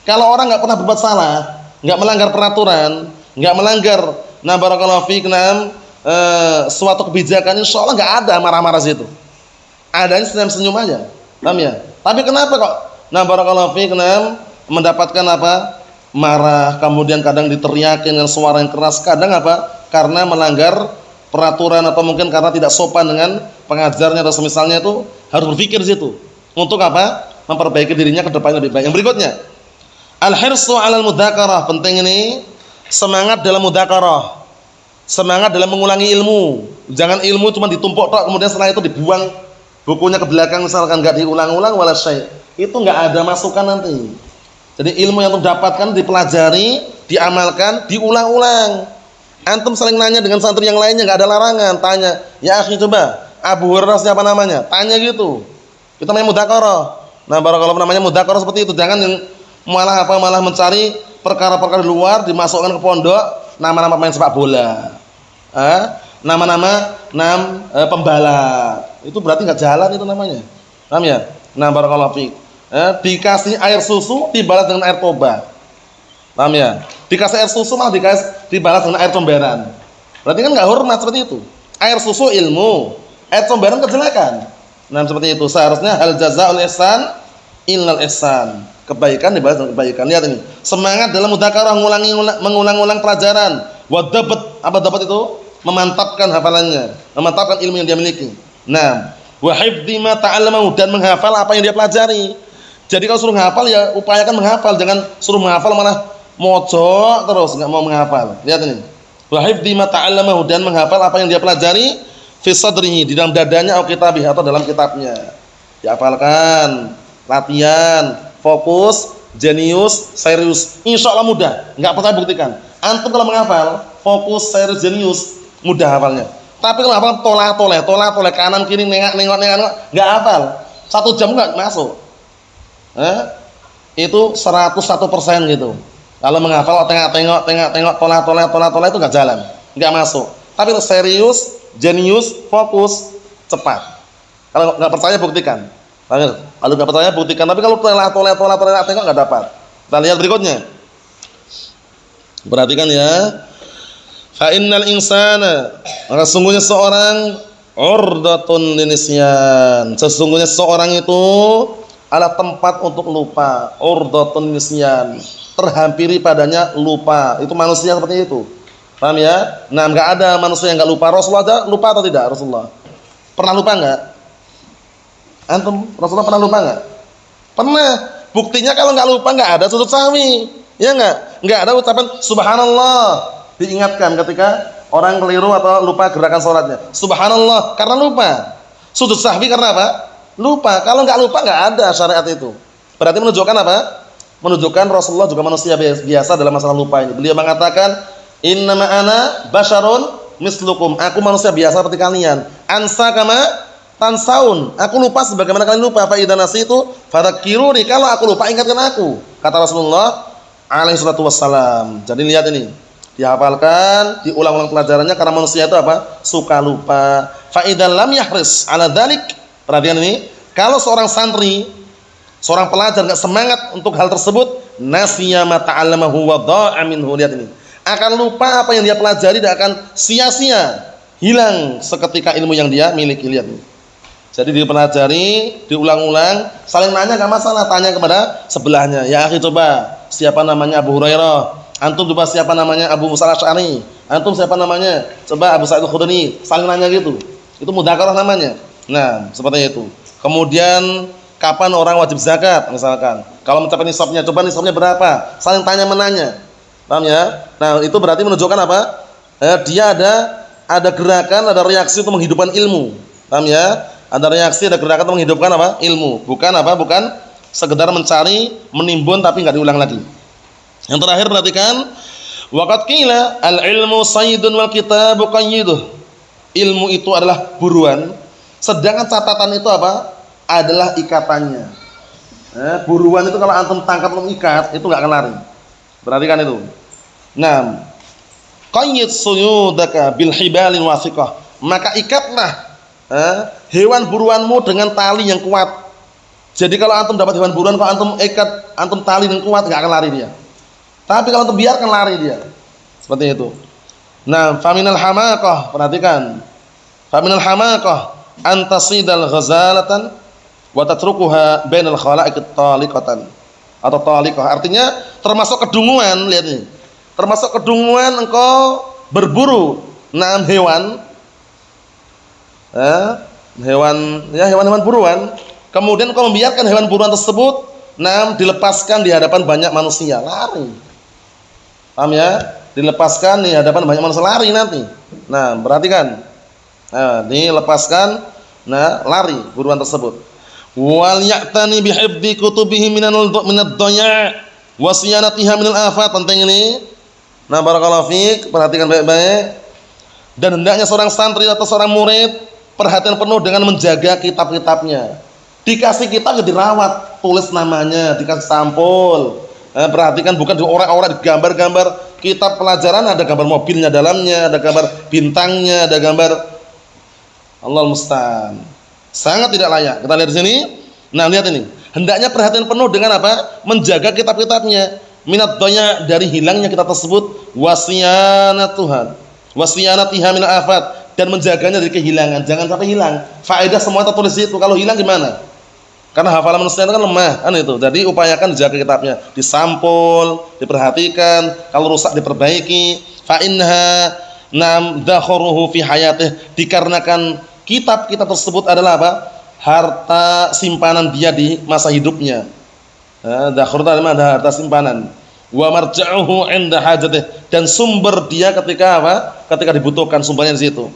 Kalau orang nggak pernah berbuat salah, nggak melanggar peraturan, nggak melanggar barakallahu fiik suatu kebijakan, insya Allah nggak ada marah-marah situ. Adanya senyum-senyum aja. Paham ya? Tapi kenapa kok barakallahu fiik mendapatkan apa? Marah, kemudian kadang diteriakin dengan suara yang keras, kadang apa? Karena melanggar peraturan atau mungkin karena tidak sopan dengan pengajarnya atau semisalnya, itu harus berpikir di situ. Untuk apa? Memperbaiki dirinya ke depan lebih baik. Yang berikutnya, al-hirsu 'alal mudzakarah. Penting ini, semangat dalam mudzakarah. Semangat dalam mengulangi ilmu. Jangan ilmu cuma ditumpuk tok kemudian setelah itu dibuang bukunya ke belakang misalkan, enggak diulang-ulang wala syai'. Itu enggak ada masukan nanti. Jadi ilmu yang didapatkan dipelajari, diamalkan, diulang-ulang. Antum saling nanya dengan santri yang lainnya, enggak ada larangan. Tanya, ya akhi, coba Abu Hurairah siapa namanya? Tanya gitu. Itu namanya mudzakarah. Barakallahu, namanya mudzakarah seperti itu. Jangan yang malah mencari perkara-perkara di luar dimasukkan ke pondok, nama-nama main sepak bola. Nama-nama pembalap. Itu berarti enggak jalan itu namanya. Paham ya? Barakallahu fiik. Dikasih air susu dibalas dengan air toba. Paham ya? Dikasih air susu malah dibalas dengan air comberan. Berarti kan enggak hormat seperti itu. Air susu ilmu, air comberan kejelekan. Seperti itu. Seharusnya hal jazaa'ul ihsan illal ihsan. Kebaikan dibalas dengan kebaikan. Lihat ini. Semangat dalam mudzakarah, mengulang-ulang pelajaran. Wa dabat, apa dapat itu? Memantapkan hafalannya, memantapkan ilmu yang dia miliki. Wa hifdzi ma ta'allamahu, dan menghafal apa yang dia pelajari. Jadi kalau suruh menghafal ya upayakan menghafal, jangan suruh menghafal malah mojok terus enggak mau menghafal. Lihat ini. Wa hifdzi ma ta'allamahu, dan menghafal apa yang dia pelajari fi sadrihi, di dalam dadanya atau kitabih, atau dalam kitabnya. Dihafalkan, latihan, fokus, jenius, serius. Insyaallah mudah. Enggak percaya buktikan. Antum kalau menghafal, fokus, serius, jenius, mudah hafalnya. Tapi kalau hafal tolah kanan kiri nengok enggak hafal. 1 jam enggak masuk. Itu 101% gitu. Kalau menghafal tengok tolah itu enggak jalan, enggak masuk. Tapi serius, jenius, fokus, cepat. Kalau enggak percaya buktikan. Kalau enggak percaya buktikan. Tapi kalau tolah tengok enggak dapat. Kita lihat berikutnya. Perhatikan ya. Fa innal insana, maka sesungguhnya seorang urdatun linisyan. Sesungguhnya seorang itu adalah tempat untuk lupa. Urdatun linisyan, terhampiri padanya lupa. Itu manusia seperti itu. Paham ya? Nah, enggak ada manusia yang enggak lupa. Rasulullah aja lupa atau tidak Rasulullah? Pernah lupa enggak? Antum Rasulullah pernah lupa enggak? Pernah. Buktinya kalau enggak lupa enggak ada sujud sahwi. Ya enggak? Enggak ada ucapan subhanallah. Diingatkan ketika orang keliru atau lupa gerakan salatnya. Subhanallah karena lupa. Sujud sahwi karena apa? Lupa. Kalau enggak lupa enggak ada syariat itu. Berarti menunjukkan apa? Menunjukkan Rasulullah juga manusia biasa dalam masalah lupa ini. Beliau mengatakan, "Innama ana basyarun mislukum." Aku manusia biasa seperti kalian. Ansa kama tansaun. Aku lupa sebagaimana kalian lupa. Fa idza nasitu fadzakiruni. Kalau aku lupa ingatkan aku. Kata Rasulullah alaihi salatu wassalam. Jadi lihat ini. Dihafalkan, diulang-ulang pelajarannya karena manusia itu apa? Suka lupa. Fa idza lam yahris ala dzalik. Perhatian ini, kalau seorang santri, seorang pelajar enggak semangat untuk hal tersebut, nasiya ma ta'allamahu wa dha'a minhu. Lihat ini. Akan lupa apa yang dia pelajari dan akan sia-sia, hilang seketika ilmu yang dia miliki. Lihat ini. Jadi dipelajari, diulang-ulang, saling nanya enggak masalah, tanya kepada sebelahnya. Ya akhi, coba siapa namanya Abu Hurairah? Antum coba siapa namanya Abu Musa al-Asy'ari? Antum siapa namanya? Coba Abu Sa'id al-Khudri. Saling nanya gitu. Itu mudzakarah namanya. Nah, seperti itu. Kemudian kapan orang wajib zakat misalkan? Kalau mencapai nisabnya, coba nisabnya berapa? Saling tanya menanya. Paham ya? Nah, itu berarti menunjukkan apa? Dia ada gerakan, ada reaksi untuk menghidupkan ilmu. Paham ya? Ada reaksi, ada gerakan untuk menghidupkan apa? Ilmu. Bukan apa? Bukan sekedar mencari, menimbun tapi enggak diulang lagi. Yang terakhir perhatikan, waqad qila al-ilmu saydun wal kitabu qayyiduh. Ilmu itu adalah buruan, sedangkan catatan itu apa? Adalah ikatannya. Buruan itu kalau antum tangkap belum ikat, itu enggak akan lari. Perhatikan itu. Nah, qayyid suyudaka bil hibalin wasiqah. Maka ikatlah hewan buruanmu dengan tali yang kuat. Jadi kalau antum dapat hewan buruan, kalau antum ikat, antum tali yang kuat, enggak akan lari dia. Tapi kalau antum biarkan lari dia. Seperti itu. Nah, faminal hamaqah, perhatikan. Faminal hamaqah antasidal ghazalatan wa tatrukuha bainal khalaiq taliqatan atau taliqah. Artinya termasuk kedunguan, lihat nih. Termasuk kedunguan engkau berburu hewan hewan buruan, kemudian engkau membiarkan hewan buruan tersebut dilepaskan di hadapan banyak manusia, lari. Paham ya? Dilepaskan di hadapan banyak manusia, lari nanti. Nah, perhatikan. Nah, dilepaskan, lari buruan tersebut. Wal ya'tani bihifdzi kutubihi minad dhaya' wa siyanatiha minal afat. Penting ini. Nah, barakallahu fiik, perhatikan baik-baik. Dan hendaknya seorang santri atau seorang murid perhatian penuh dengan menjaga kitab-kitabnya. Dikasih kitab ya dirawat, tulis namanya, dikasih sampul. Perhatikan, bukan diorek-orek, gambar-gambar. Kitab pelajaran ada gambar mobilnya dalamnya, ada gambar bintangnya, ada gambar, Allah musta'an. Sangat tidak layak. Kita lihat di sini. Nah, lihat ini. Hendaknya perhatian penuh dengan apa? Menjaga kitab-kitabnya. Minad dhaya', dari hilangnya kitab tersebut. Wasiyanatuha. Wasiyanatiha min afat, dan menjaganya dari kehilangan. Jangan sampai hilang. Faedah semua tertulis itu. Kalau hilang gimana? Karena hafalan manusia itu kan lemah, kan itu. Jadi upayakan jaga kitabnya, disampul, diperhatikan, kalau rusak diperbaiki. Fa innaha dakhuruhu fi hayatih, dikarenakan kitab-kitab tersebut adalah apa? Harta simpanan dia di masa hidupnya. Dakhur itu adalah harta simpanan. Wa marja'uhu 'inda hajatih, dan sumber dia ketika apa? Ketika dibutuhkan, sumbernya di situ.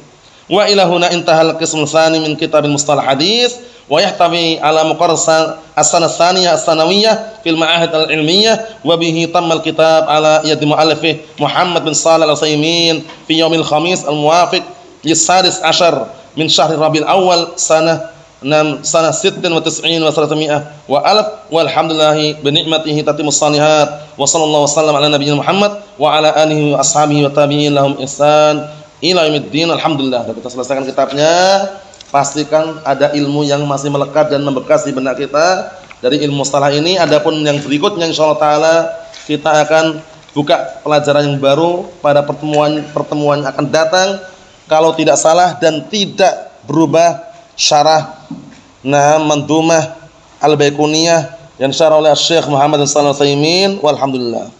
Wa ilahuna intahal qismul tsani min kitabil mustalah hadis wa yahtawi ala muqarrasa as-sanah tsaniyah as-sanawiyah fil ma'ahid al-ilmiyah wa bihi tammal kitab ala yadi mu'allifih Muhammad bin Shalih al-Utsaimin fi yaumil khamis al-muwafiq lis-sadis ashar min syahr Rabiul Awwal sanah 96 wa 300 wa alaf walhamdulillah bi ni'matihi tatimmus shalihat wa sallallahu wasallam ala nabiyina Muhammad wa ala alihi wa ashabihi wa tabi'in lahum ihsan ila yaumiddin. Alhamdulillah, kita selesaikan kitabnya. Pastikan ada ilmu yang masih melekat dan membekas di benak kita dari ilmu mustalah ini. Adapun yang berikutnya insyaallah taala kita akan buka pelajaran yang baru pada pertemuan yang akan datang, kalau tidak salah dan tidak berubah, syarah Mandhumah Al-Baiquniyah yang syarah oleh Syekh Muhammad bin Shalih Al-Utsaimin. Walhamdulillah.